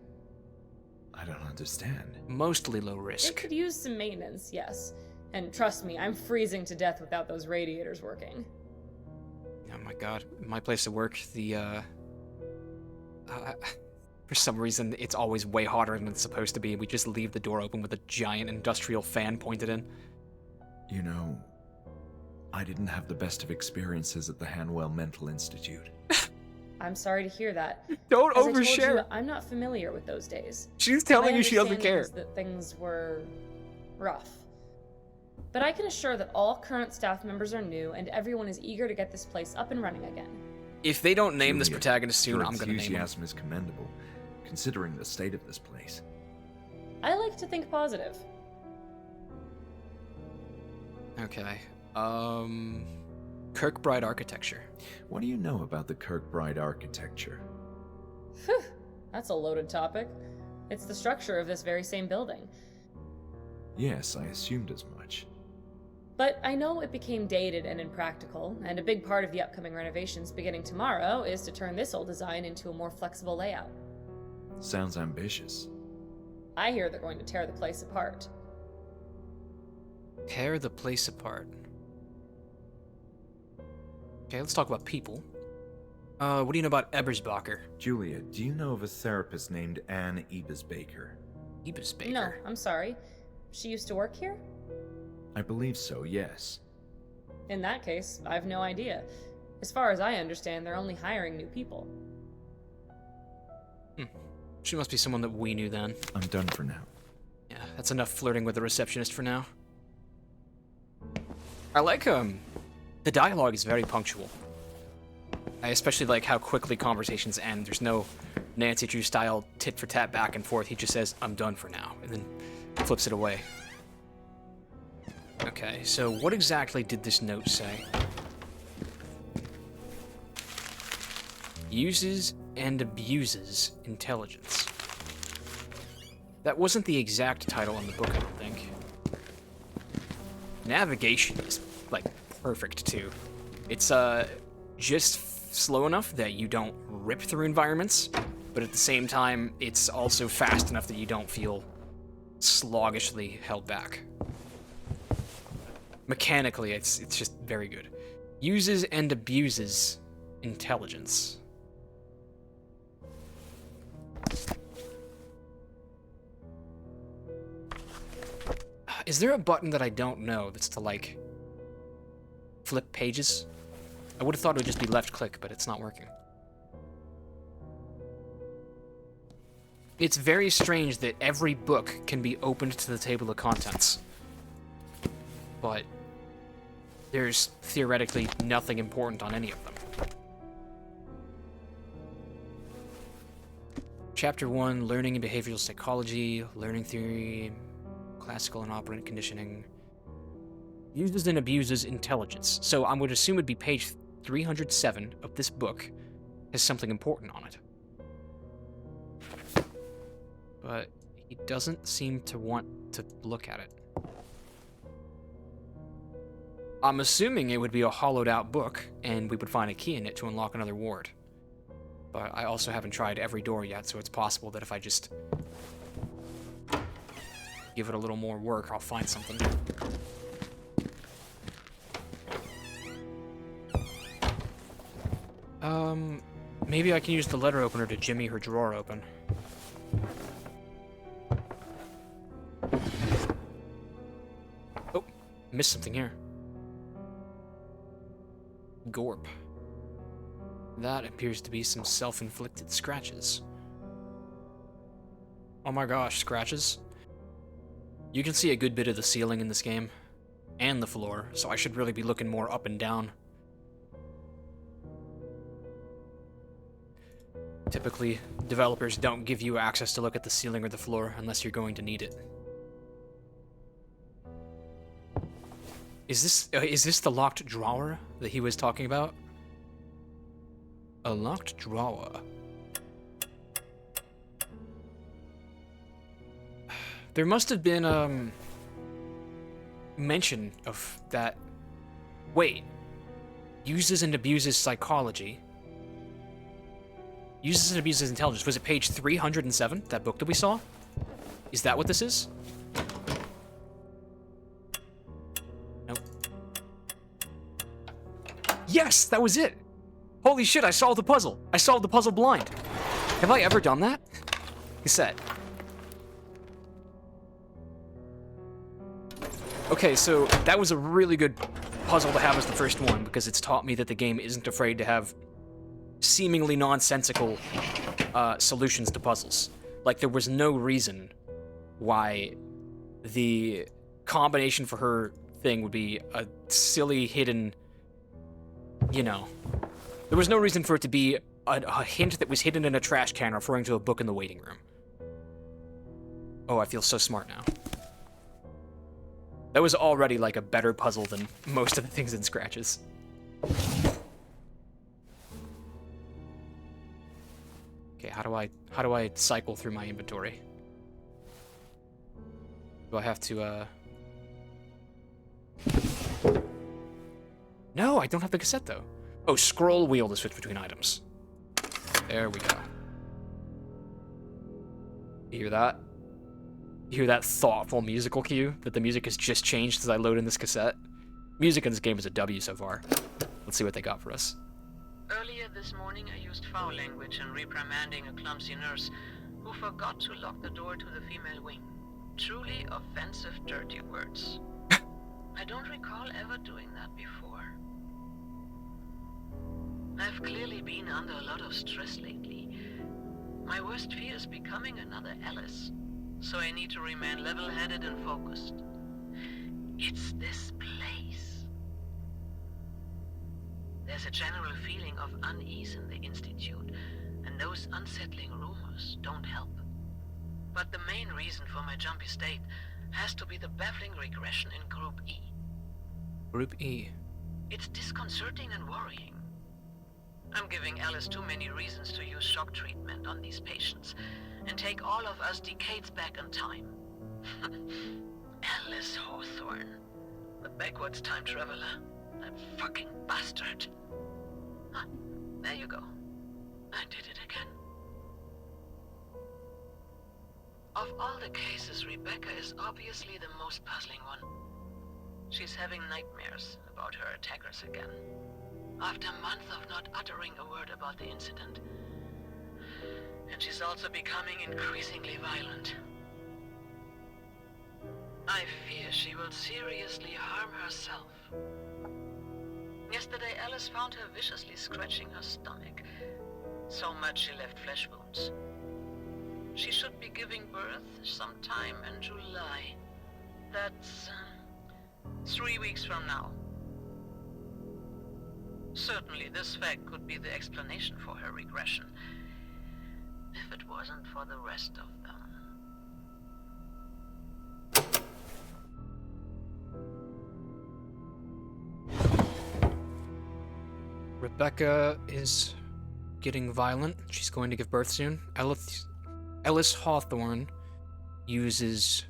I don't understand. Mostly low It risk. could use some maintenance, yes. And trust me, I'm freezing to death without those radiators working. Oh my god. My place of work, for some reason, it's always way hotter than it's supposed to be. We just leave the door open with a giant industrial fan pointed in. You know, I didn't have the best of experiences at the Hanwell Mental Institute. I'm sorry to hear that. Don't As I told you, overshare. I'm not familiar with those days. She's telling My you she doesn't understanding care. is that things were rough. But I can assure that all current staff members are new, and everyone is eager to get this place up and running again. If they don't name this Julia, protagonist soon, your I'm gonna name him. enthusiasm is commendable, considering the state of this place. I like to think positive. Okay. Kirkbride architecture. What do you know about the Kirkbride architecture? Phew, that's a loaded topic. It's the structure of this very same building. Yes, I assumed as much. But I know it became dated and impractical, and a big part of the upcoming renovations beginning tomorrow is to turn this old design into a more flexible layout. Sounds ambitious. I hear they're going to tear the place apart. Tear the place apart. Okay, let's talk about people. What do you know about Ebersbacher? Julia, do you know of a therapist named Anne Ebersbacher? Ebersbacher. No, I'm sorry. She used to work here? I believe so, yes. In that case, I've no idea. As far as I understand, they're only hiring new people. She must be someone that we knew then. I'm done for now. Yeah, that's enough flirting with the receptionist for now. I like, the dialogue is very punctual. I especially like how quickly conversations end. There's no Nancy Drew style tit for tat back and forth. He just says, "I'm done for now," and then flips it away. Okay, so what exactly did this note say? Uses and abuses intelligence. That wasn't the exact title on the book, I don't think. Navigation is, like, perfect, too. It's, just slow enough that you don't rip through environments, but at the same time, it's also fast enough that you don't feel sluggishly held back. Mechanically, it's just very good. Uses and abuses intelligence. Is there a button that I don't know that's to, like, flip pages? I would have thought it would just be left click, but it's not working. It's very strange that every book can be opened to the table of contents. But there's theoretically nothing important on any of them. Chapter 1, Learning and Behavioral Psychology, Learning Theory, Classical and Operant Conditioning, Uses and Abuses Intelligence. So I would assume it'd be page 307 of this book has something important on it. But he doesn't seem to want to look at it. I'm assuming it would be a hollowed out book, and we would find a key in it to unlock another ward. But I also haven't tried every door yet, so it's possible that if I just give it a little more work, I'll find something. Maybe I can use the letter opener to jimmy her drawer open. Oh, missed something here. Gorp. That appears to be some self-inflicted scratches. Oh my gosh, scratches. You can see a good bit of the ceiling in this game, and the floor, so I should really be looking more up and down. Typically, developers don't give you access to look at the ceiling or the floor unless you're going to need it. Is this the locked drawer that he was talking about? A locked drawer. There must have been, mention of that. Wait. Uses and abuses psychology. Uses and abuses intelligence. Was it page 307, that book that we saw? Is that what this is? Nope. Yes, that was it! Holy shit, I solved the puzzle! I solved the puzzle blind! Have I ever done that? Cassette. Okay, so that was a really good puzzle to have as the first one, because it's taught me that the game isn't afraid to have seemingly nonsensical solutions to puzzles. Like, there was no reason why the combination for her thing would be a silly hidden, you know. There was no reason for it to be a hint that was hidden in a trash can referring to a book in the waiting room. Oh, I feel so smart now. That was already like a better puzzle than most of the things in Scratches. Okay, how do I cycle through my inventory? Do I have to, No, I don't have the cassette, though. Oh, scroll wheel to switch between items. There we go. You hear that? You hear that thoughtful musical cue that the music has just changed as I load in this cassette? Music in this game is a W so far. Let's see what they got for us. Earlier this morning, I used foul language in reprimanding a clumsy nurse who forgot to lock the door to the female wing. Truly offensive, dirty words. I don't recall ever doing that before. I've clearly been under a lot of stress lately. My worst fear is becoming another Alice, so I need to remain level-headed and focused. It's this place. There's a general feeling of unease in the Institute, and those unsettling rumors don't help. But the main reason for my jumpy state has to be the baffling regression in Group E. Group E. It's disconcerting and worrying. I'm giving Alice too many reasons to use shock treatment on these patients and take all of us decades back in time. Alice Hawthorne, the backwards time traveler, that fucking bastard. Ah, there you go. I did it again. Of all the cases, Rebecca is obviously the most puzzling one. She's having nightmares about her attackers again. After months of not uttering a word about the incident. And she's also becoming increasingly violent. I fear she will seriously harm herself. Yesterday, Alice found her viciously scratching her stomach. So much she left flesh wounds. She should be giving birth sometime in July. That's 3 weeks from now. Certainly, this fact could be the explanation for her regression, if it wasn't for the rest of them. Rebecca is getting violent. She's going to give birth soon. Ellis Hawthorne uses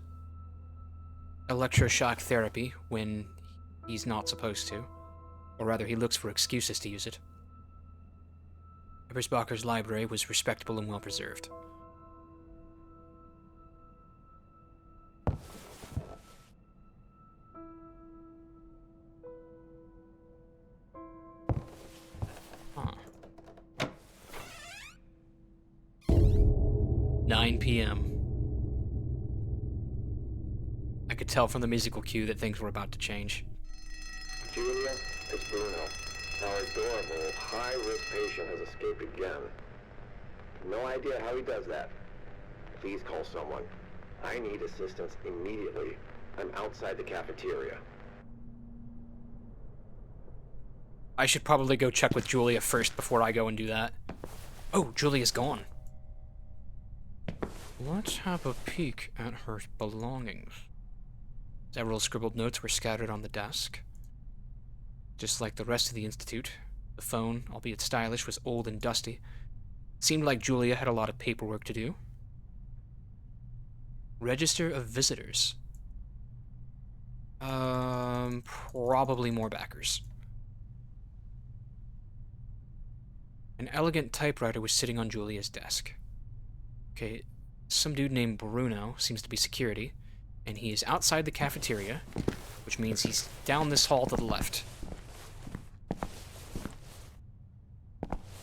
electroshock therapy when he's not supposed to. Or rather, he looks for excuses to use it. Ebersbacher's library was respectable and well preserved. Huh. 9 p.m. I could tell from the musical cue that things were about to change. Julia, it's Bruno. Our adorable, high-risk patient has escaped again. No idea how he does that. Please call someone. I need assistance immediately. I'm outside the cafeteria. I should probably go check with Julia first before I go and do that. Oh, Julia's gone. Let's have a peek at her belongings. Several scribbled notes were scattered on the desk. Just like the rest of the Institute, the phone, albeit stylish, was old and dusty. Seemed like Julia had a lot of paperwork to do. Register of visitors. Probably more backers. An elegant typewriter was sitting on Julia's desk. Okay, some dude named Bruno seems to be security, and he is outside the cafeteria, which means he's down this hall to the left.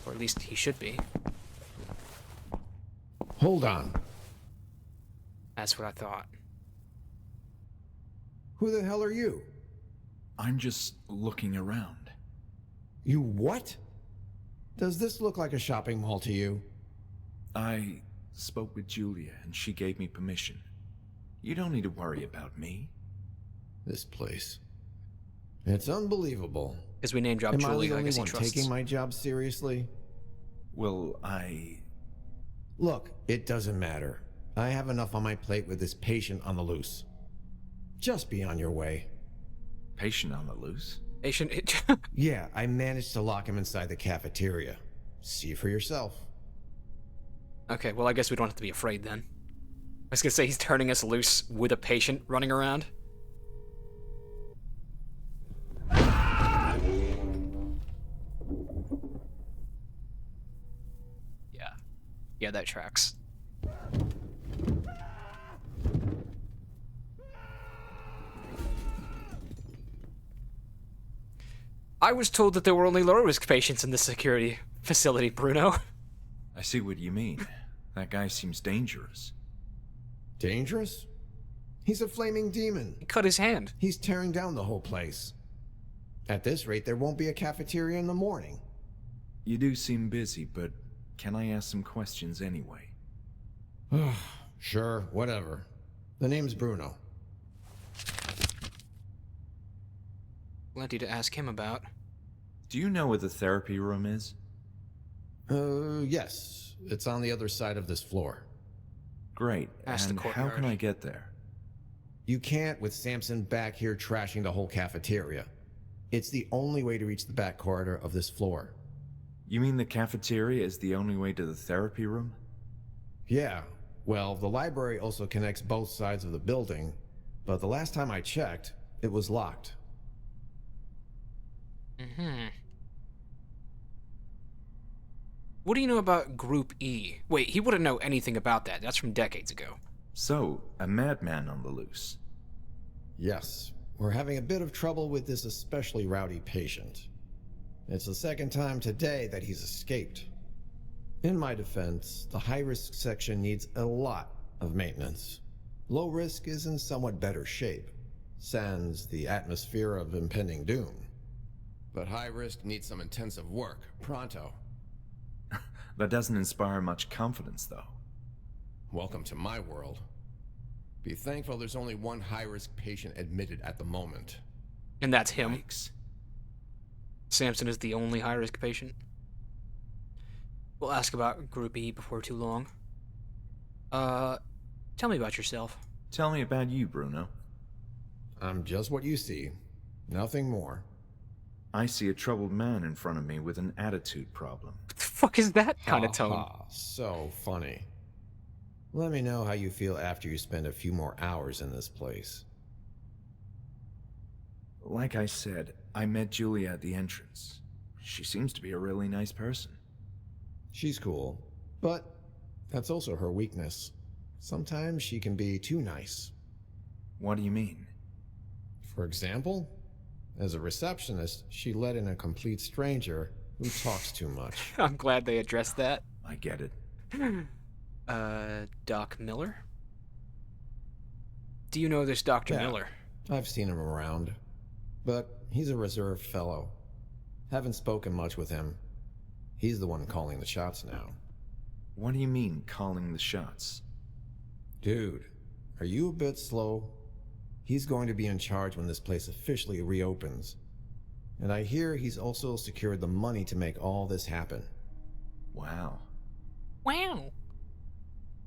Or at least he should be. Hold on. That's what I thought. Who the hell are you? I'm just looking around. You what? Does this look like a shopping mall to you? I spoke with Julia and she gave me permission. You don't need to worry about me. This place. It's unbelievable. Because we name dropped Am I Julia, the I only guess he one trusts. taking my job seriously? Well, Look, it doesn't matter. I have enough on my plate with this patient on the loose. Just be on your way. Patient on the loose? Patient. Yeah, I managed to lock him inside the cafeteria. See for yourself. Okay, well, I guess we don't have to be afraid then. I was gonna say he's turning us loose with a patient running around. Yeah, that tracks. I was told that there were only low-risk patients in the security facility, Bruno. I see what you mean. That guy seems dangerous. Dangerous? He's a flaming demon. He cut his hand. He's tearing down the whole place. At this rate, there won't be a cafeteria in the morning. You do seem busy, but can I ask some questions anyway? Sure, whatever. The name's Bruno. Plenty to ask him about. Do you know where the therapy room is? Yes. It's on the other side of this floor. Great. Past the And how courtyard. can I get there? You can't with Samson back here trashing the whole cafeteria. It's the only way to reach the back corridor of this floor. You mean the cafeteria is the only way to the therapy room? Yeah, well, the library also connects both sides of the building, but the last time I checked, it was locked. What do you know about Group E? Wait, he wouldn't know anything about that. That's from decades ago. So, a madman on the loose. Yes, we're having a bit of trouble with this especially rowdy patient. It's the second time today that he's escaped. In my defense, the high-risk section needs a lot of maintenance. Low risk is in somewhat better shape, sans the atmosphere of impending doom. But high risk needs some intensive work, pronto. That doesn't inspire much confidence, though. Welcome to my world. Be thankful there's only one high-risk patient admitted at the moment. And that's him. Yikes. Samson is the only high-risk patient. We'll ask about Group E before too long. Tell me about yourself. Tell me about you, Bruno. I'm just what you see. Nothing more. I see a troubled man in front of me with an attitude problem. What the fuck is that kind of tone? Ha, so funny. Let me know how you feel after you spend a few more hours in this place. Like I said, I met Julia at the entrance. She seems to be a really nice person. She's cool, but that's also her weakness. Sometimes she can be too nice. What do you mean? For example, as a receptionist, she let in a complete stranger who talks too much. I'm glad they addressed that. I get it. Doc Miller? Do you know this Dr. Yeah, Miller? I've seen him around, but he's a reserved fellow. Haven't spoken much with him. He's the one calling the shots now. What do you mean, calling the shots? Dude, are you a bit slow? He's going to be in charge when this place officially reopens. And I hear he's also secured the money to make all this happen. Wow. Wow.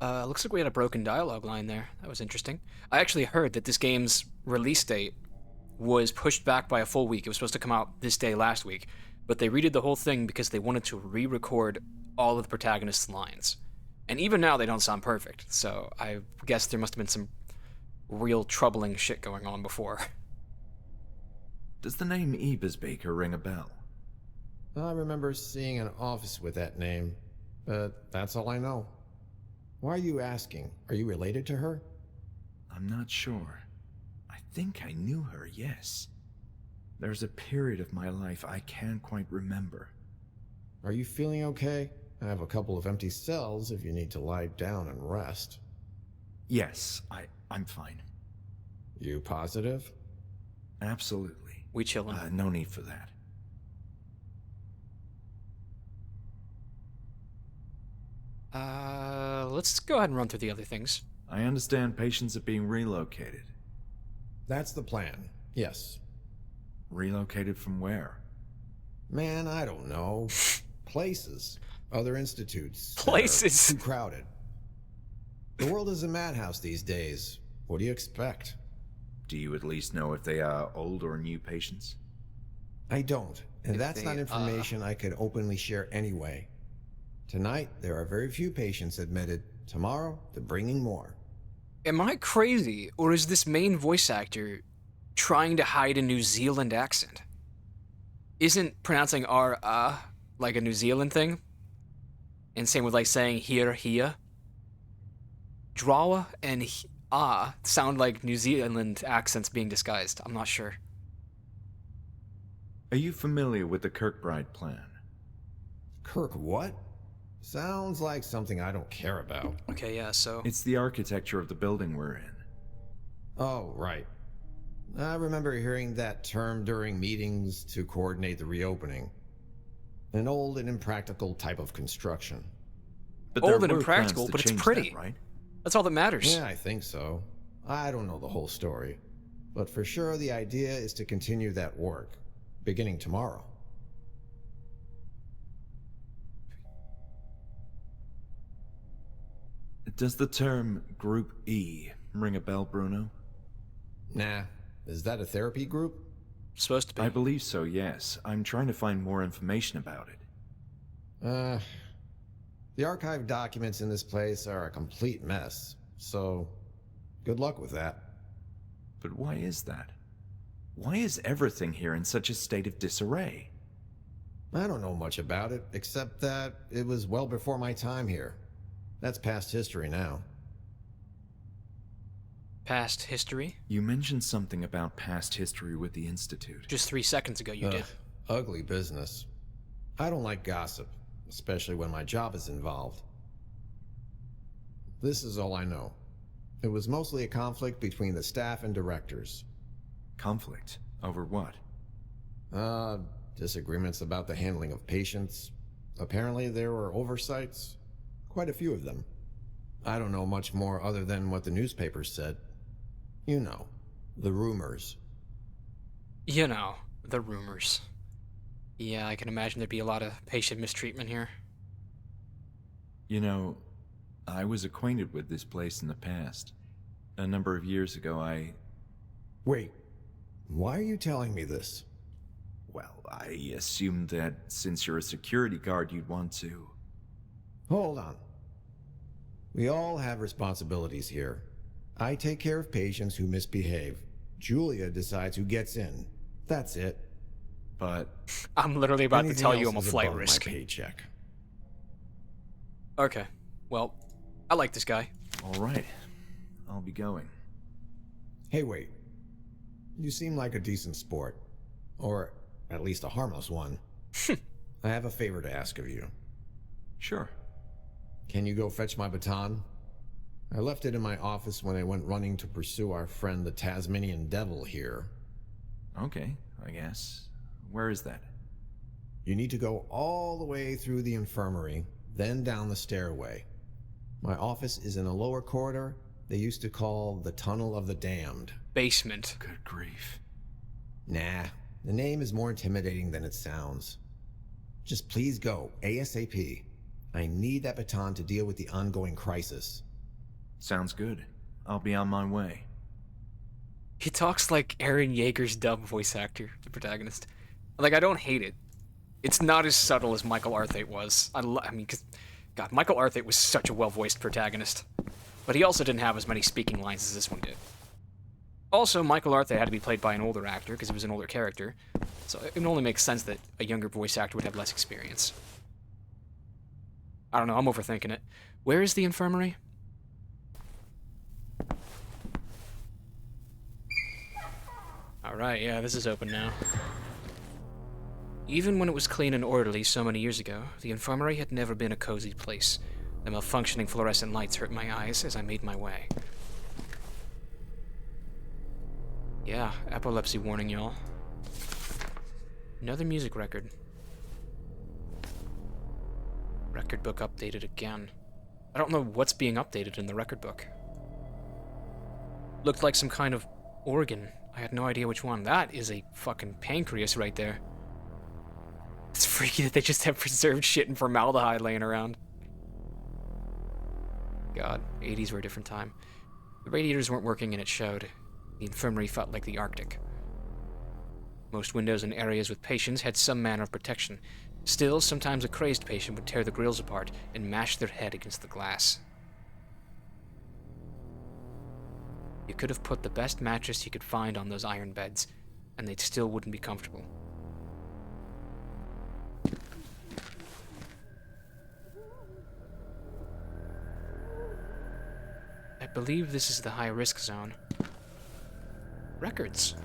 Looks like we had a broken dialogue line there. That was interesting. I actually heard that this game's release date was pushed back by a full week. It was supposed to come out this day last week, but they redid the whole thing because they wanted to re-record all of the protagonists' lines. And even now, they don't sound perfect, so I guess there must have been some real troubling shit going on before. Does the name Ebersbacher ring a bell? I remember seeing an office with that name, but that's all I know. Why are you asking? Are you related to her? I'm not sure. I think I knew her, yes. There's a period of my life I can't quite remember. Are you feeling okay? I have a couple of empty cells if you need to lie down and rest. Yes, I'm fine. You positive? Absolutely. We chillin'. No need for that. Let's go ahead and run through the other things. I understand patients are being relocated. That's the plan, yes. Relocated from where? Man, I don't know. Places. Other institutes. that are Places. Too crowded. The world is a madhouse these days. What do you expect? Do you at least know if they are old or new patients? I don't, and If that's they, not information I could openly share anyway. Tonight, there are very few patients admitted. Tomorrow, they're bringing more. Am I crazy, or is this main voice actor trying to hide a New Zealand accent? Isn't pronouncing R, like a New Zealand thing? And same with like saying here. Drawa and sound like New Zealand accents being disguised. I'm not sure. Are you familiar with the Kirkbride plan? Kirk what? Sounds like something I don't care about. Okay, yeah, so... It's the architecture of the building we're in. Oh, right. I remember hearing that term during meetings to coordinate the reopening. An old and impractical type of construction. But Old there and were plans impractical, to but it's change pretty. that, right? That's all that matters. Yeah, I think so. I don't know the whole story. But for sure, the idea is to continue that work, beginning tomorrow. Does the term Group E ring a bell, Bruno? Nah. Is that a therapy group? Supposed to be. I believe so, yes. I'm trying to find more information about it. The archive documents in this place are a complete mess, so good luck with that. But why is that? Why is everything here in such a state of disarray? I don't know much about it, except that it was well before my time here. That's past history now. Past history? You mentioned something about past history with the Institute. Just 3 seconds ago you did. Ugly business. I don't like gossip, especially when my job is involved. This is all I know. It was mostly a conflict between the staff and directors. Conflict? Over what? Disagreements about the handling of patients. Apparently there were oversights. Quite a few of them. I don't know much more other than what the newspapers said. You know, the rumors. You know, the rumors. Yeah, I can imagine there'd be a lot of patient mistreatment here. You know, I was acquainted with this place in the past. A number of years ago, Wait, why are you telling me this? Well, I assumed that since you're a security guard, you'd want to... Hold on. We all have responsibilities here. I take care of patients who misbehave. Julia decides who gets in. That's it. But... I'm literally about Anything to tell you else I'm a is flight above risk. My paycheck. Okay, well, I like this guy. all right. I'll be going. Hey, wait. You seem like a decent sport. Or at least a harmless one. I have a favor to ask of you. Sure. Can you go fetch my baton? I left it in my office when I went running to pursue our friend the Tasmanian Devil here. Okay, I guess. Where is that? You need to go all the way through the infirmary, then down the stairway. My office is in a lower corridor they used to call the Tunnel of the Damned. Basement. Good grief. Nah, the name is more intimidating than it sounds. Just please go, ASAP. I need that baton to deal with the ongoing crisis. Sounds good. I'll be on my way. He talks like Aaron Yeager's dub voice actor, the protagonist. Like, I don't hate it. It's not as subtle as Michael Arthate was. I mean, because, God, Michael Arthate was such a well-voiced protagonist. But he also didn't have as many speaking lines as this one did. Also, Michael Arthate had to be played by an older actor, because he was an older character. So it only makes sense that a younger voice actor would have less experience. I don't know, I'm overthinking it. Where is the infirmary? Alright, yeah, this is open now. Even when it was clean and orderly so many years ago, the infirmary had never been a cozy place. The malfunctioning fluorescent lights hurt my eyes as I made my way. Yeah, epilepsy warning, y'all. Another music record. Record book updated again. I don't know what's being updated in the record book. Looked like some kind of organ. I had no idea which one. That is a fucking pancreas right there. It's freaky that they just have preserved shit and formaldehyde laying around. God, 80s were a different time. The radiators weren't working and it showed. The infirmary felt like the Arctic. Most windows in areas with patients had some manner of protection. Still, sometimes a crazed patient would tear the grills apart and mash their head against the glass. You could have put the best mattress you could find on those iron beds, and they still wouldn't be comfortable. I believe this is the high-risk zone. Records.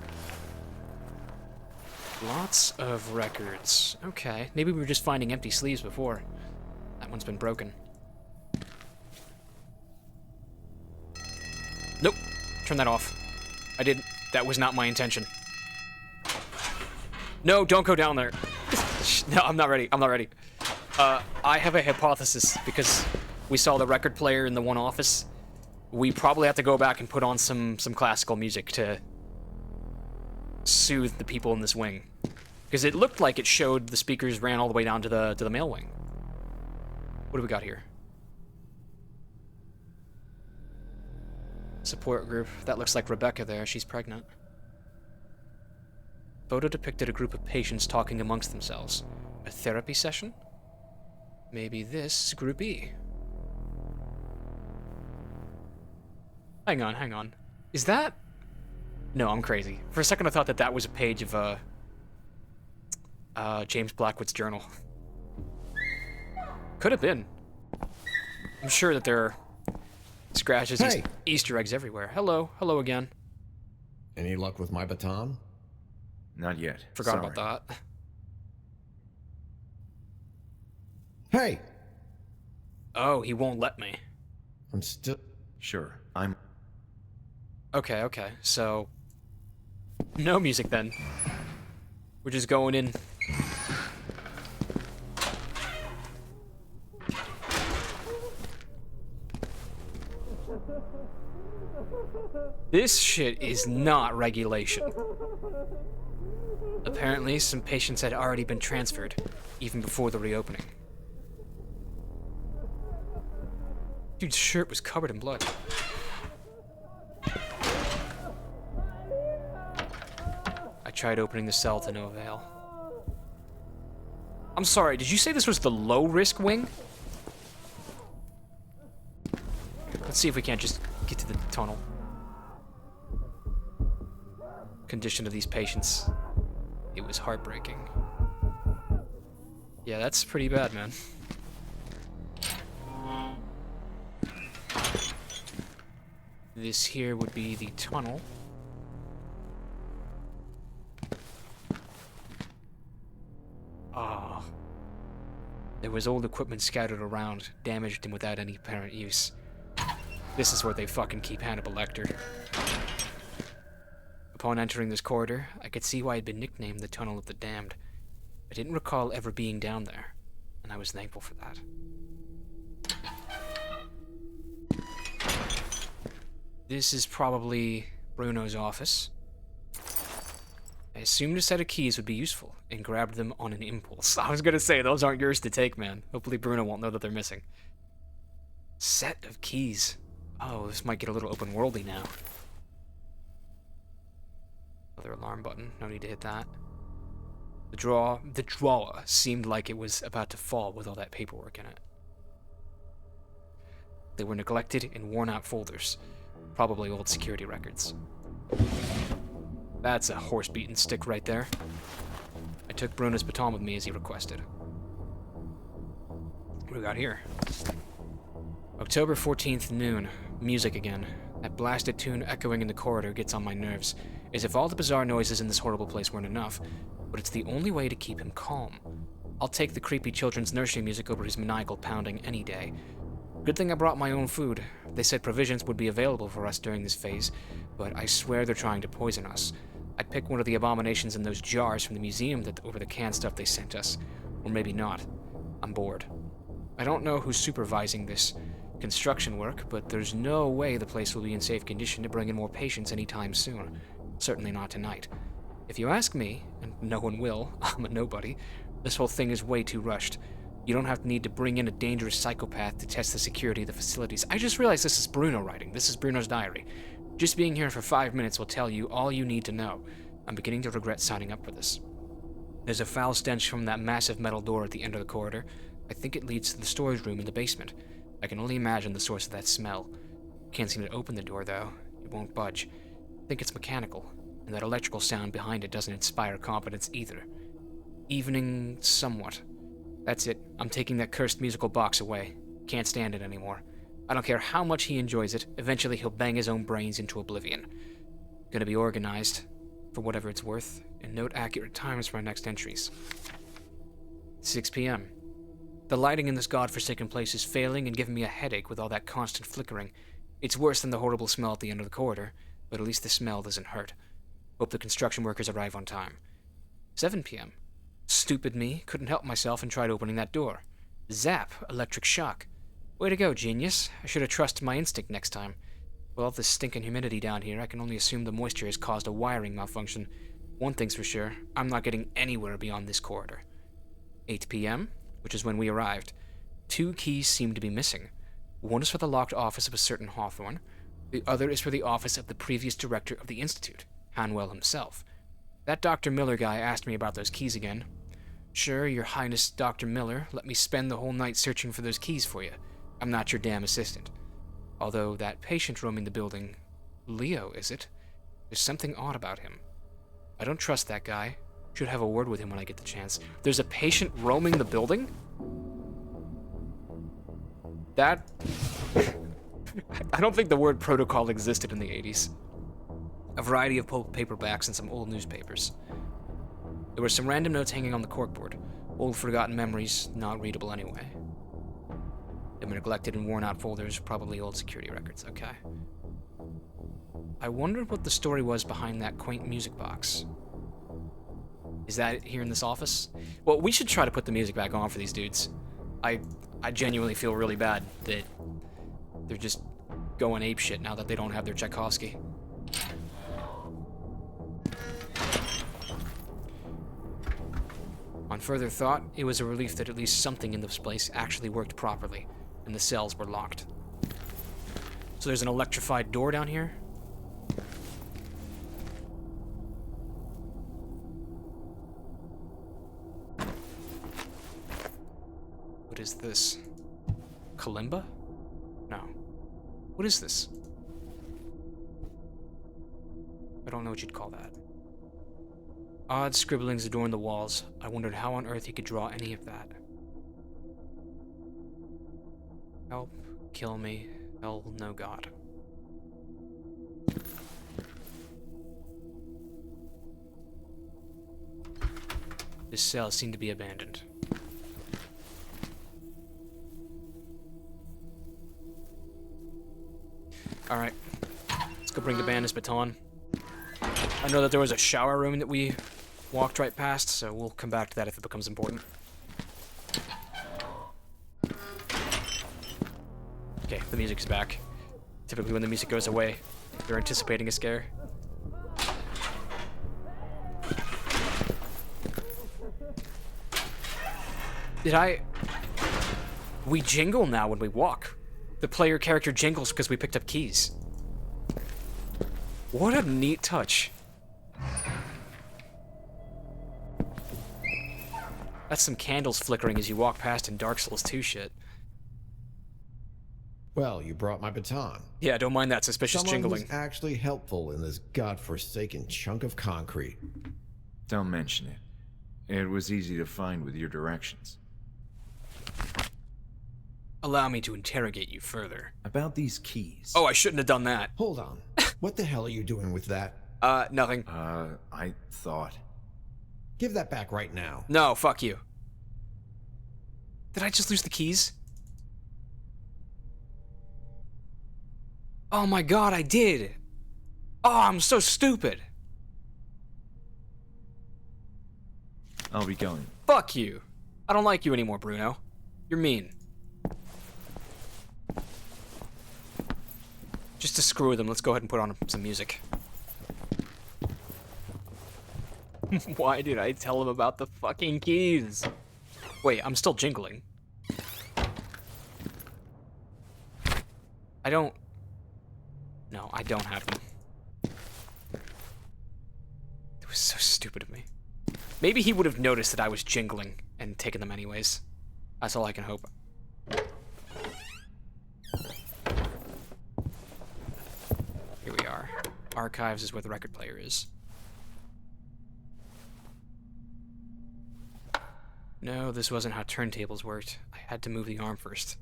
Lots of records. Okay, maybe we were just finding empty sleeves before. That one's been broken. Nope. Turn that off. I didn't. That was not my intention. No, don't go down there. No, I'm not ready. I'm not ready. I have a hypothesis because we saw the record player in the one office. We probably have to go back and put on some classical music to soothe the people in this wing. Because it looked like it showed the speakers ran all the way down to the male wing. What do we got here? Support group. That looks like Rebecca there. She's pregnant. Photo depicted a group of patients talking amongst themselves. A therapy session? Maybe this is Group E. Hang on. Is that... No, I'm crazy. For a second I thought that was a page of, James Blackwood's journal. Could have been. I'm sure that there are scratches and Easter eggs everywhere. Hello again. Any luck with my baton? Not yet. Forgot about that. Hey! Oh, he won't let me. I'm still... Sure, I'm... Okay, so... No music then. We're just going in. This shit is not regulation. Apparently, some patients had already been transferred, even before the reopening. Dude's shirt was covered in blood. I tried opening the cell to no avail. I'm sorry, did you say this was the low-risk wing? Let's see if we can't just get to the tunnel. Condition of these patients. It was heartbreaking. Yeah, that's pretty bad, man. This here would be the tunnel. Ah. There was old equipment scattered around, damaged and without any apparent use. This is where they fucking keep Hannibal Lecter. Upon entering this corridor, I could see why it had been nicknamed the Tunnel of the Damned. I didn't recall ever being down there, and I was thankful for that. This is probably Bruno's office. I assumed a set of keys would be useful, and grabbed them on an impulse. I was gonna say, those aren't yours to take, man. Hopefully Bruno won't know that they're missing. Set of keys. Oh, this might get a little open-worldy now. Another alarm button. No need to hit that. The drawer seemed like it was about to fall with all that paperwork in it. They were neglected in worn-out folders. Probably old security records. That's a horse-beaten stick right there. I took Bruno's baton with me as he requested. What do we got here? October 14th, noon. Music again. That blasted tune echoing in the corridor gets on my nerves, as if all the bizarre noises in this horrible place weren't enough, but it's the only way to keep him calm. I'll take the creepy children's nursery music over his maniacal pounding any day. Good thing I brought my own food. They said provisions would be available for us during this phase, but I swear they're trying to poison us. I'd pick one of the abominations in those jars from the museum over the canned stuff they sent us. Or maybe not. I'm bored. I don't know who's supervising this construction work, but there's no way the place will be in safe condition to bring in more patients anytime soon. Certainly not tonight. If you ask me, and no one will, I'm a nobody, this whole thing is way too rushed. You don't have to need to bring in a dangerous psychopath to test the security of the facilities. I just realized this is Bruno writing. This is Bruno's diary. Just being here for 5 minutes will tell you all you need to know. I'm beginning to regret signing up for this. There's a foul stench from that massive metal door at the end of the corridor. I think it leads to the storage room in the basement. I can only imagine the source of that smell. Can't seem to open the door, though. It won't budge. I think it's mechanical, and that electrical sound behind it doesn't inspire confidence either. Evening somewhat. That's it. I'm taking that cursed musical box away. Can't stand it anymore. I don't care how much he enjoys it. Eventually he'll bang his own brains into oblivion. Gonna be organized, for whatever it's worth, and note accurate times for my next entries. 6 p.m. The lighting in this godforsaken place is failing and giving me a headache with all that constant flickering. It's worse than the horrible smell at the end of the corridor, but at least the smell doesn't hurt. Hope the construction workers arrive on time. 7 p.m. Stupid me, couldn't help myself and tried opening that door. Zap, electric shock. Way to go, genius. I should have trusted my instinct next time. With all this stinking humidity down here, I can only assume the moisture has caused a wiring malfunction. One thing's for sure, I'm not getting anywhere beyond this corridor. 8 p.m., which is when we arrived. 2 keys seem to be missing. One is for the locked office of a certain Hawthorne. The other is for the office of the previous director of the Institute, Hanwell himself. That Dr. Miller guy asked me about those keys again. Sure, Your Highness Dr. Miller, let me spend the whole night searching for those keys for you. I'm not your damn assistant. Although that patient roaming the building... Leo, is it? There's something odd about him. I don't trust that guy. Should have a word with him when I get the chance. There's a patient roaming the building? That... I don't think the word protocol existed in the 80s. A variety of pulp paperbacks and some old newspapers. There were some random notes hanging on the corkboard. Old forgotten memories, not readable anyway. They were neglected and worn out folders, probably old security records, okay. I wondered what the story was behind that quaint music box. Is that here in this office? Well, we should try to put the music back on for these dudes. I genuinely feel really bad that they're just going apeshit now that they don't have their Tchaikovsky. On further thought, it was a relief that at least something in this place actually worked properly, and the cells were locked. So there's an electrified door down here? What is this? Kalimba? No. What is this? I don't know what you'd call that. Odd scribblings adorn the walls. I wondered how on earth he could draw any of that. Help, kill me, hell, no God. This cell seemed to be abandoned. Alright, let's go bring the bandit's baton. I know that there was a shower room that we walked right past, so we'll come back to that if it becomes important. Okay, the music's back. Typically when the music goes away, you're anticipating a scare. We jingle now when we walk. The player character jingles because we picked up keys. What a neat touch. That's some candles flickering as you walk past in Dark Souls 2 shit. Well, you brought my baton. Yeah, don't mind that suspicious Someone jingling. was actually helpful in this godforsaken chunk of concrete. Don't mention it. It was easy to find with your directions. Allow me to interrogate you further. About these keys. Oh, I shouldn't have done that. Hold on. What the hell are you doing with that? Nothing. I thought... Give that back right now. No, fuck you. Did I just lose the keys? Oh my god, I did! Oh, I'm so stupid! I'll be going. Fuck you! I don't like you anymore, Bruno. You're mean. Just to screw with them, let's go ahead and put on some music. Why did I tell him about the fucking keys? Wait, I'm still jingling. No, I don't have them. It was so stupid of me. Maybe he would have noticed that I was jingling and taken them anyways. That's all I can hope. Here we are. Archives is where the record player is. No, this wasn't how turntables worked. I had to move the arm first.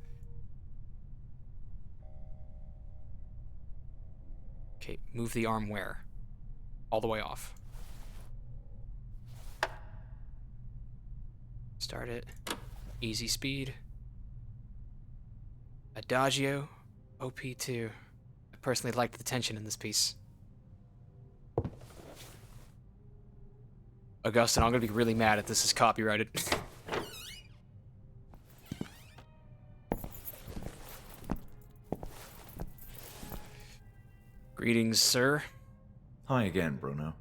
Okay, move the arm where? All the way off. Start it. Easy speed. Adagio. OP2. I personally liked the tension in this piece. Augustine, I'm gonna be really mad if this is copyrighted. Greetings, sir. Hi again, Bruno.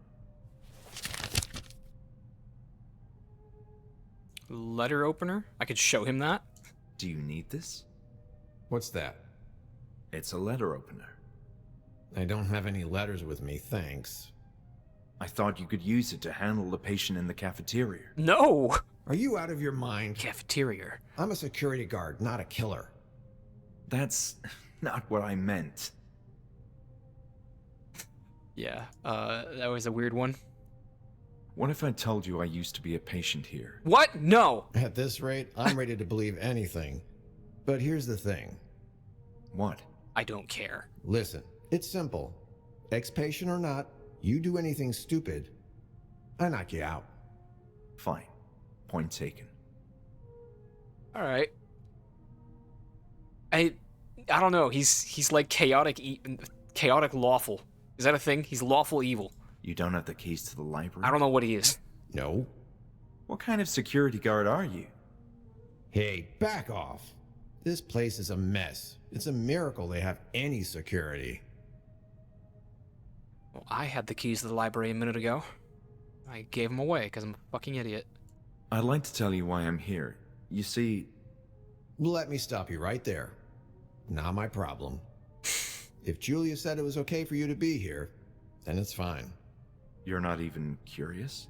Letter opener? I could show him that. Do you need this? What's that? It's a letter opener. I don't have any letters with me, thanks. I thought you could use it to handle the patient in the cafeteria. No! Are you out of your mind? Cafeteria. I'm a security guard, not a killer. That's not what I meant. Yeah, that was a weird one. What if I told you I used to be a patient here? What? No! At this rate, I'm ready to believe anything. But here's the thing. What? I don't care. Listen, it's simple. Ex-patient or not, you do anything stupid, I knock you out. Fine. Point taken. Alright. I don't know, he's like chaotic lawful. Is that a thing? He's lawful evil. You don't have the keys to the library? I don't know what he is. No. What kind of security guard are you? Hey, back off. This place is a mess. It's a miracle they have any security. Well, I had the keys to the library a minute ago. I gave them away because I'm a fucking idiot. I'd like to tell you why I'm here. You see... Let me stop you right there. Not my problem. If Julia said it was okay for you to be here, then it's fine. You're not even curious?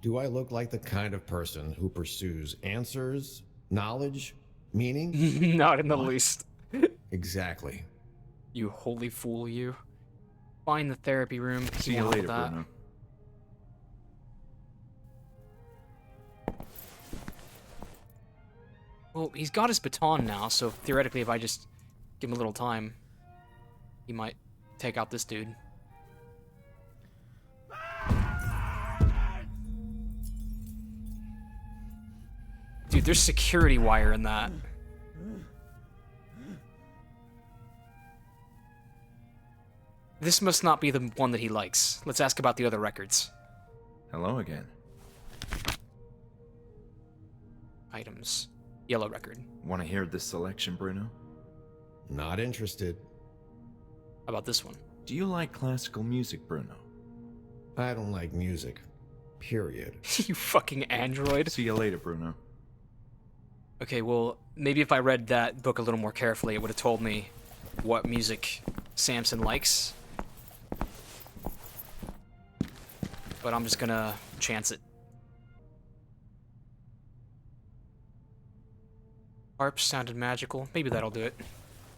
Do I look like the kind of person who pursues answers, knowledge, meaning? Not in the least. Exactly. You holy fool, you. Find the therapy room. See you later, Bruno. Well, he's got his baton now, so theoretically if I just give him a little time, he might take out this dude. Dude, there's security wire in that. This must not be the one that he likes. Let's ask about the other records. Hello again. Items. Yellow record. Want to hear this selection, Bruno? Not interested. How about this one? Do you like classical music, Bruno? I don't like music. Period. You fucking android. See you later, Bruno. Okay, well, maybe if I read that book a little more carefully, it would have told me what music Samson likes. But I'm just gonna chance it. Harp sounded magical. Maybe that'll do it.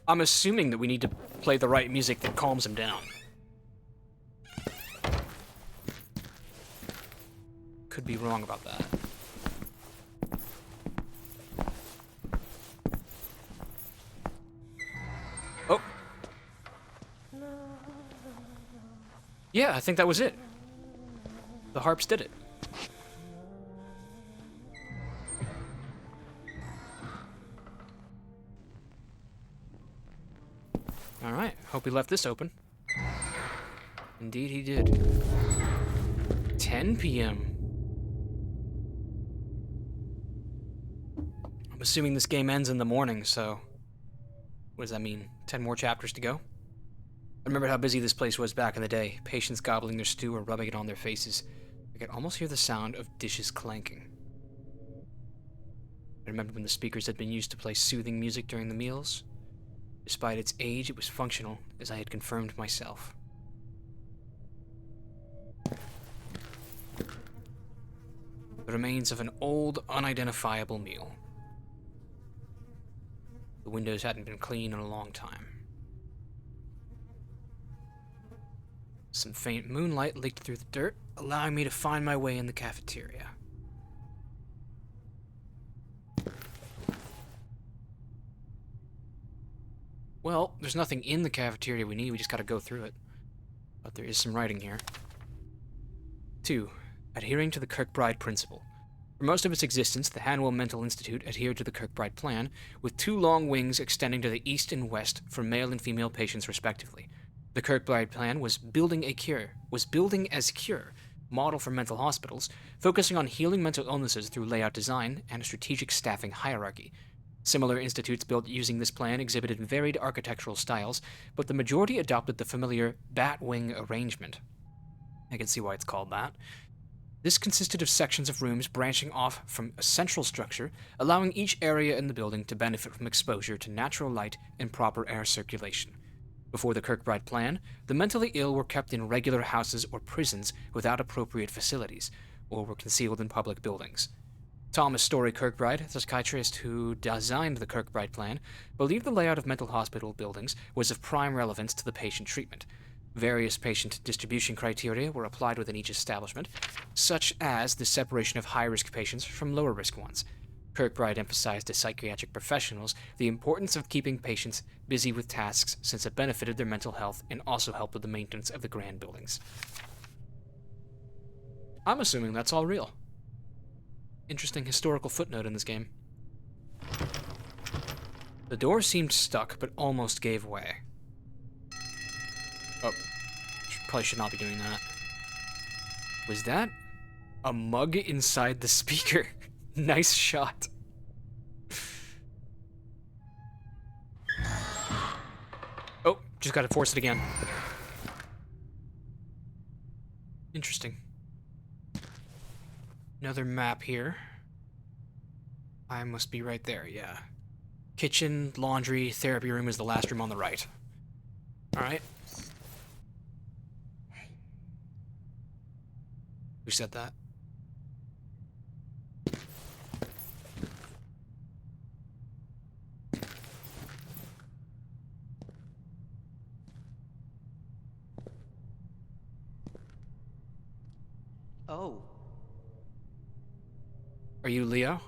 I'm assuming that we need to play the right music that calms him down. Could be wrong about that. Oh. Yeah, I think that was it. The harps did it. Alright, hope he left this open. Indeed he did. 10 p.m. I'm assuming this game ends in the morning, so... What does that mean? 10 more chapters to go? I remember how busy this place was back in the day. Patients gobbling their stew or rubbing it on their faces. I could almost hear the sound of dishes clanking. I remember when the speakers had been used to play soothing music during the meals. Despite its age, it was functional, as I had confirmed myself. The remains of an old, unidentifiable meal. The windows hadn't been cleaned in a long time. Some faint moonlight leaked through the dirt, allowing me to find my way in the cafeteria. Well, there's nothing in the cafeteria we need, we just gotta go through it. But there is some writing here. 2. Adhering to the Kirkbride Principle. For most of its existence, the Hanwell Mental Institute adhered to the Kirkbride Plan, with 2 long wings extending to the east and west for male and female patients respectively. The Kirkbride Plan was building as cure, model for mental hospitals, focusing on healing mental illnesses through layout design and a strategic staffing hierarchy. Similar institutes built using this plan exhibited varied architectural styles, but the majority adopted the familiar bat-wing arrangement. I can see why it's called that. This consisted of sections of rooms branching off from a central structure, allowing each area in the building to benefit from exposure to natural light and proper air circulation. Before the Kirkbride plan, the mentally ill were kept in regular houses or prisons without appropriate facilities, or were concealed in public buildings. Thomas Story Kirkbride, the psychiatrist who designed the Kirkbride plan, believed the layout of mental hospital buildings was of prime relevance to the patient treatment. Various patient distribution criteria were applied within each establishment, such as the separation of high-risk patients from lower-risk ones. Kirkbride emphasized to psychiatric professionals the importance of keeping patients busy with tasks since it benefited their mental health and also helped with the maintenance of the grand buildings. I'm assuming that's all real. Interesting historical footnote in this game. The door seemed stuck, but almost gave way. Oh, probably should not be doing that. Was that a mug inside the speaker? Nice shot. Oh, just gotta force it again. Interesting. Another map here. I must be right there, yeah. Kitchen, laundry, therapy room is the last room on the right. Alright. Who said that? Oh. Are you Leo?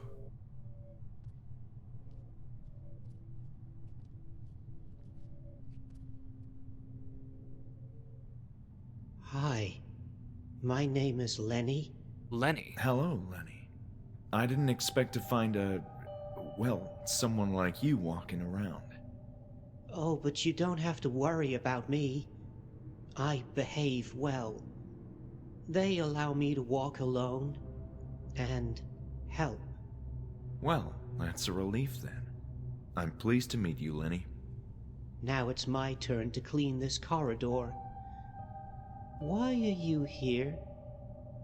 Hi. My name is Lenny. Lenny. Hello, Lenny. I didn't expect to find someone like you walking around. Oh, but you don't have to worry about me. I behave well. They allow me to walk alone and help. Well, that's a relief then. I'm pleased to meet you, Lenny. Now it's my turn to clean this corridor. Why are you here?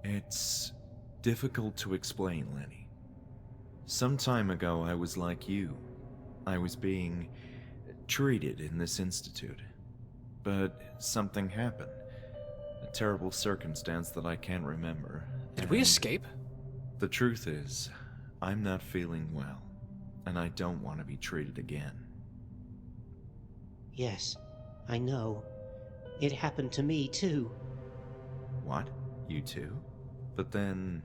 It's difficult to explain, Lenny. Some time ago, I was like you. I was being treated in this institute. But something happened. A terrible circumstance that I can't remember. Did we escape? The truth is, I'm not feeling well, and I don't want to be treated again. Yes, I know. It happened to me, too. What? You too? But then...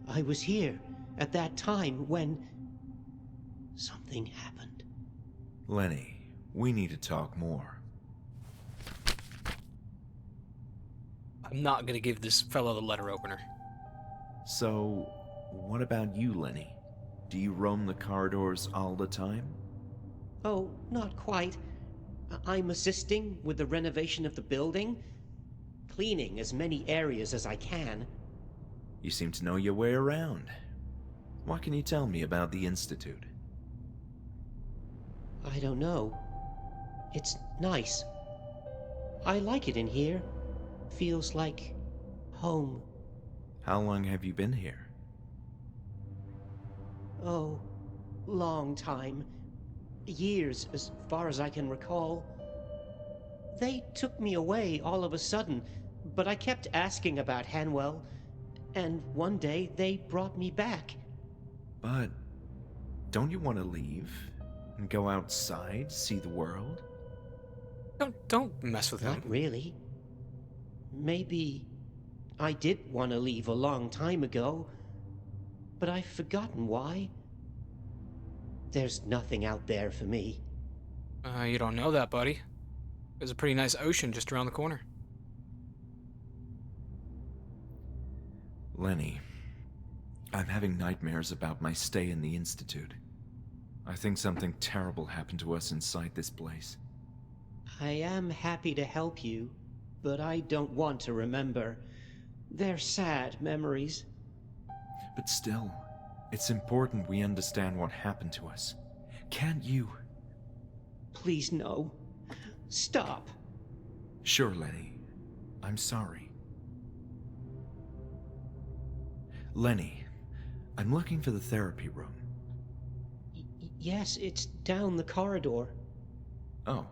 I was here at that time when something happened. Lenny, we need to talk more. I'm not gonna give this fellow the letter opener. So, what about you, Lenny? Do you roam the corridors all the time? Oh, not quite. I'm assisting with the renovation of the building, cleaning as many areas as I can. You seem to know your way around. What can you tell me about the Institute? I don't know. It's nice. I like it in here. Feels like home. How long have you been here? Oh, long time. Years, as far as I can recall. They took me away all of a sudden, but I kept asking about Hanwell, and one day they brought me back. But don't you want to leave and go outside, see the world? Don't mess with him. Not really. Maybe I did want to leave a long time ago, but I've forgotten why. There's nothing out there for me. You don't know that, buddy. There's a pretty nice ocean just around the corner. Lenny, I'm having nightmares about my stay in the Institute. I think something terrible happened to us inside this place. I am happy to help you, but I don't want to remember. They're sad memories. But still, it's important we understand what happened to us. Can't you? Please, no. Stop. Sure, Lenny. I'm sorry. Lenny, I'm looking for the therapy room. Yes, it's down the corridor. Oh,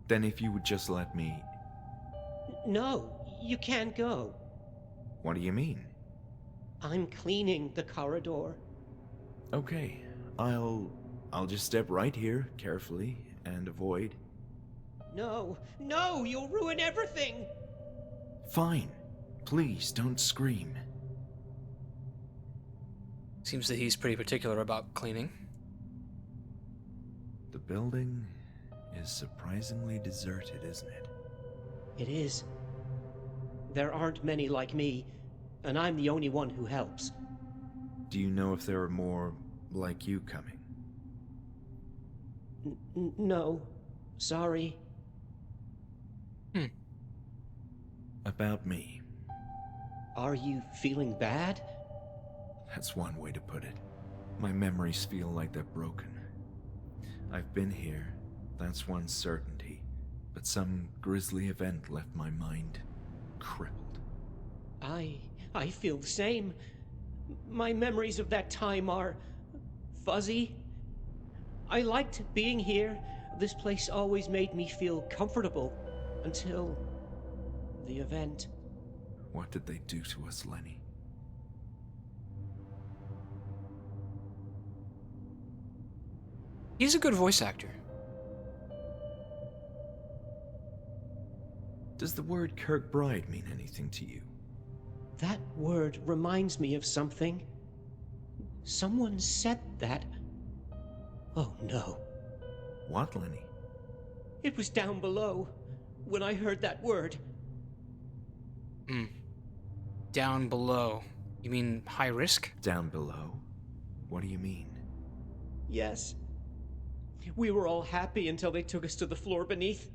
Then if you would just let me... No, you can't go. What do you mean? I'm cleaning the corridor. Okay, I'll just step right here, carefully, and avoid. No, no, you'll ruin everything! Fine. Please, don't scream. Seems that he's pretty particular about cleaning. The building is surprisingly deserted, isn't it? It is. There aren't many like me, and I'm the only one who helps. Do you know if there are more like you coming? No. Sorry. About me. Are you feeling bad? That's one way to put it. My memories feel like they're broken. I've been here, that's one certainty, but some grisly event left my mind crippled. I feel the same. My memories of that time are fuzzy. I liked being here. This place always made me feel comfortable until the event. What did they do to us, Lenny? He's a good voice actor. Does the word Kirkbride mean anything to you? That word reminds me of something. Someone said that. Oh no. What, Lenny? It was down below when I heard that word. Down below. You mean high risk? Down below? What do you mean? Yes. We were all happy until they took us to the floor beneath.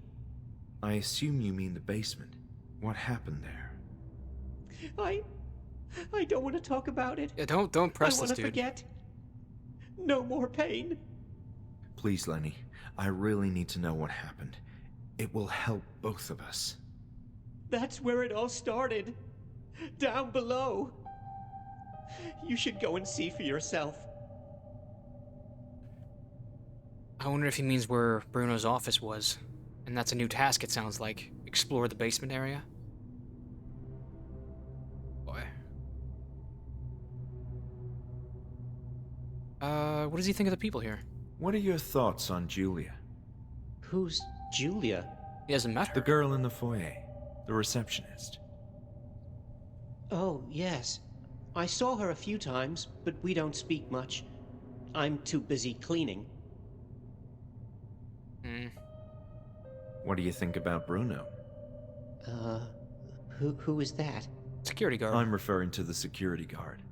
I assume you mean the basement. What happened there? I don't want to talk about it. Yeah, don't press I this, want to dude. forget. No more pain. Please, Lenny. I really need to know what happened. It will help both of us. That's where it all started. Down below. You should go and see for yourself. I wonder if he means where Bruno's office was. And that's a new task, it sounds like. Explore the basement area. Boy. What does he think of the people here? What are your thoughts on Julia? Who's Julia? He hasn't met her. The girl in the foyer. The receptionist. Oh, yes. I saw her a few times, but we don't speak much. I'm too busy cleaning. What do you think about Bruno? Who is that? Security guard. I'm referring to the security guard.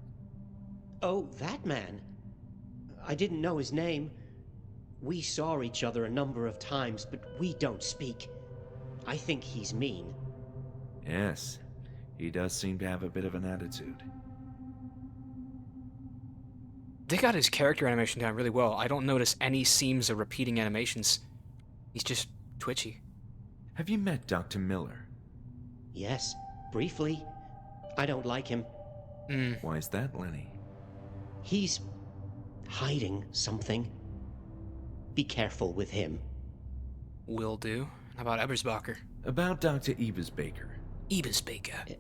Oh, that man. I didn't know his name. We saw each other a number of times, but we don't speak. I think he's mean. Yes, he does seem to have a bit of an attitude. They got his character animation down really well. I don't notice any seams or repeating animations. He's just twitchy. Have you met Dr. Miller? Yes, briefly. I don't like him. Why is that, Lenny? He's hiding something. Be careful with him. Will do. How about Ebersbacher? About Dr. Ebersbacher. Ebersbacher.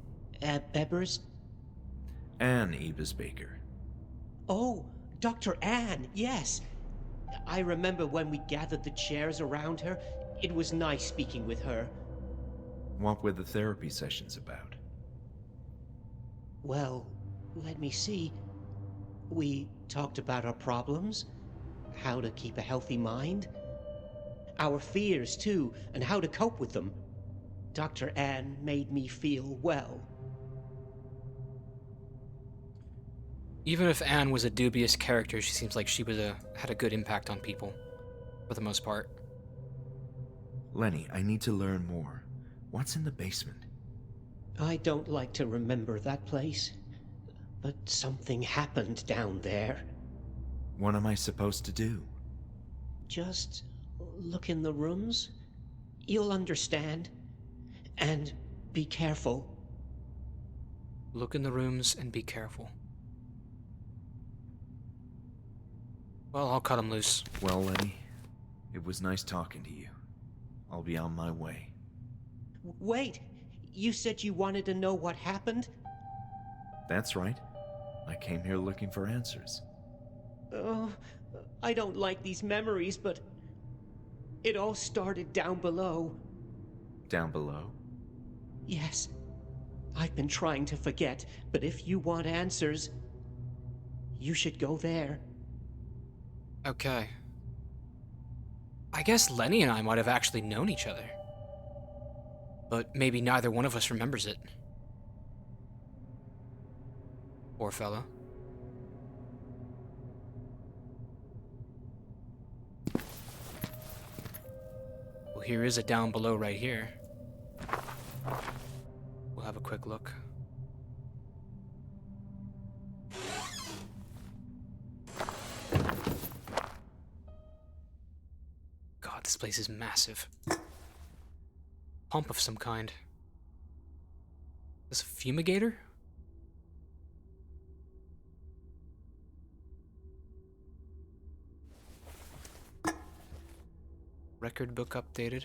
Ebers? Anne Ebersbacher. Oh, Dr. Anne, yes. I remember when we gathered the chairs around her. It was nice speaking with her. What were the therapy sessions about? Well, let me see. We talked about our problems, how to keep a healthy mind, our fears too, and how to cope with them. Dr. Anne made me feel well. Even if Anne was a dubious character, she seems like she was had a good impact on people, for the most part. Lenny, I need to learn more. What's in the basement? I don't like to remember that place, but something happened down there. What am I supposed to do? Just look in the rooms. You'll understand. And be careful. Look in the rooms and be careful. Well, I'll cut him loose. Well, Lenny, it was nice talking to you. I'll be on my way. Wait, you said you wanted to know what happened? That's right. I came here looking for answers. Oh, I don't like these memories, but it all started down below. Down below? Yes. I've been trying to forget, but if you want answers, you should go there. Okay. I guess Lenny and I might have actually known each other. But maybe neither one of us remembers it. Poor fella. Well, here is a down below right here. We'll have a quick look. God, this place is massive. Pump of some kind. Is this a fumigator? Record book updated.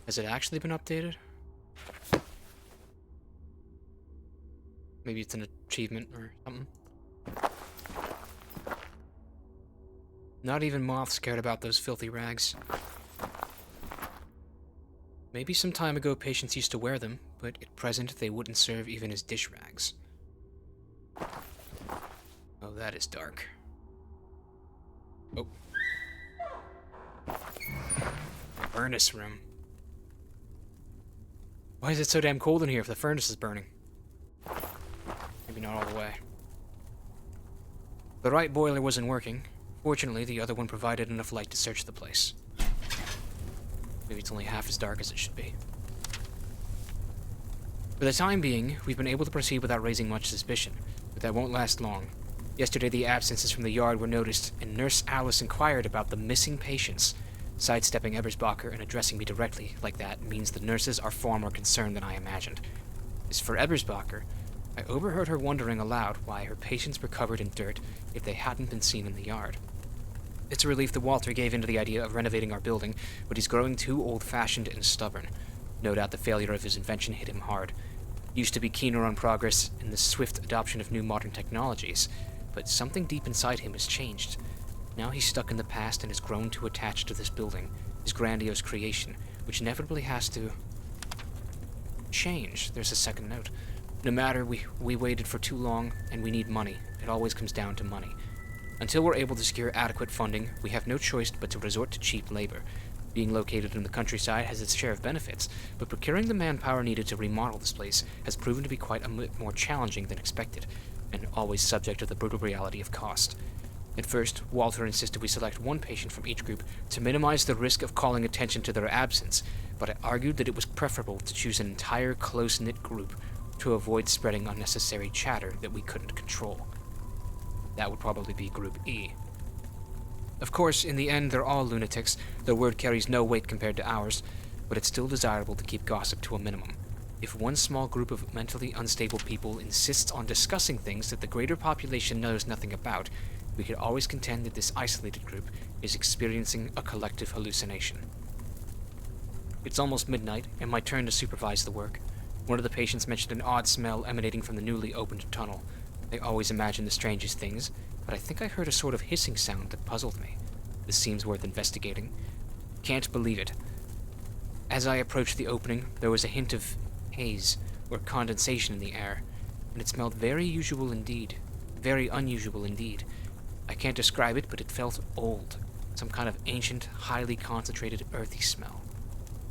Has it actually been updated? Maybe it's an achievement or something. Not even moths cared about those filthy rags. Maybe some time ago patients used to wear them, but at present they wouldn't serve even as dish rags. Oh, that is dark. Oh. Furnace room. Why is it so damn cold in here if the furnace is burning? Maybe not all the way. The right boiler wasn't working. Fortunately, the other one provided enough light to search the place. Maybe it's only half as dark as it should be. For the time being, we've been able to proceed without raising much suspicion, but that won't last long. Yesterday, the absences from the yard were noticed, and Nurse Alice inquired about the missing patients. Sidestepping Ebersbacher and addressing me directly like that means the nurses are far more concerned than I imagined. As for Ebersbacher, I overheard her wondering aloud why her patients were covered in dirt if they hadn't been seen in the yard. It's a relief that Walter gave in to the idea of renovating our building, but he's growing too old-fashioned and stubborn. No doubt the failure of his invention hit him hard. He used to be keener on progress and the swift adoption of new modern technologies, but something deep inside him has changed. Now he's stuck in the past and has grown too attached to this building, his grandiose creation, which inevitably has to change. There's a second note. No matter, we waited for too long, and we need money. It always comes down to money. Until we're able to secure adequate funding, we have no choice but to resort to cheap labor. Being located in the countryside has its share of benefits, but procuring the manpower needed to remodel this place has proven to be quite a bit more challenging than expected, and always subject to the brutal reality of cost. At first, Walter insisted we select one patient from each group to minimize the risk of calling attention to their absence, but I argued that it was preferable to choose an entire close-knit group to avoid spreading unnecessary chatter that we couldn't control. That would probably be Group E. Of course, in the end, they're all lunatics. Their word carries no weight compared to ours, but it's still desirable to keep gossip to a minimum. If one small group of mentally unstable people insists on discussing things that the greater population knows nothing about, we could always contend that this isolated group is experiencing a collective hallucination. It's almost midnight, and my turn to supervise the work. One of the patients mentioned an odd smell emanating from the newly opened tunnel. I always imagine the strangest things, but I think I heard a sort of hissing sound that puzzled me. This seems worth investigating. Can't believe it. As I approached the opening, there was a hint of haze or condensation in the air, and it smelled very unusual indeed. Very unusual indeed. I can't describe it, but it felt old. Some kind of ancient, highly concentrated, earthy smell.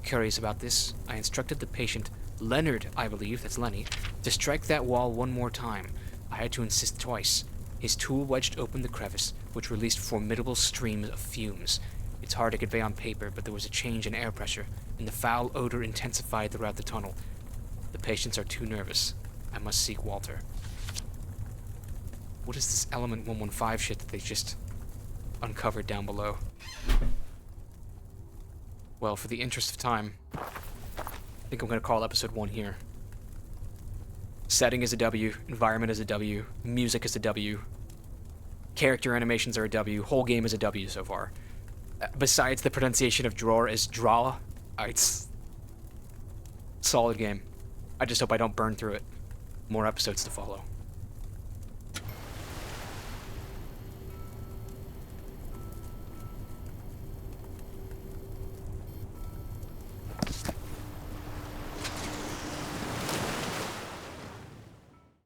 Curious about this, I instructed the patient, Leonard, I believe, that's Lenny, to strike that wall one more time. I had to insist twice. His tool wedged open the crevice, which released formidable streams of fumes. It's hard to convey on paper, but there was a change in air pressure, and the foul odor intensified throughout the tunnel. The patients are too nervous. I must seek Walter. What is this Element 115 shit that they just uncovered down below? Well, for the interest of time, I think I'm going to call episode 1 here. Setting is a W, environment is a W, music is a W, character animations are a W, whole game is a W so far. besides the pronunciation of drawer is draw. It's solid game. I just hope I don't burn through it. More episodes to follow.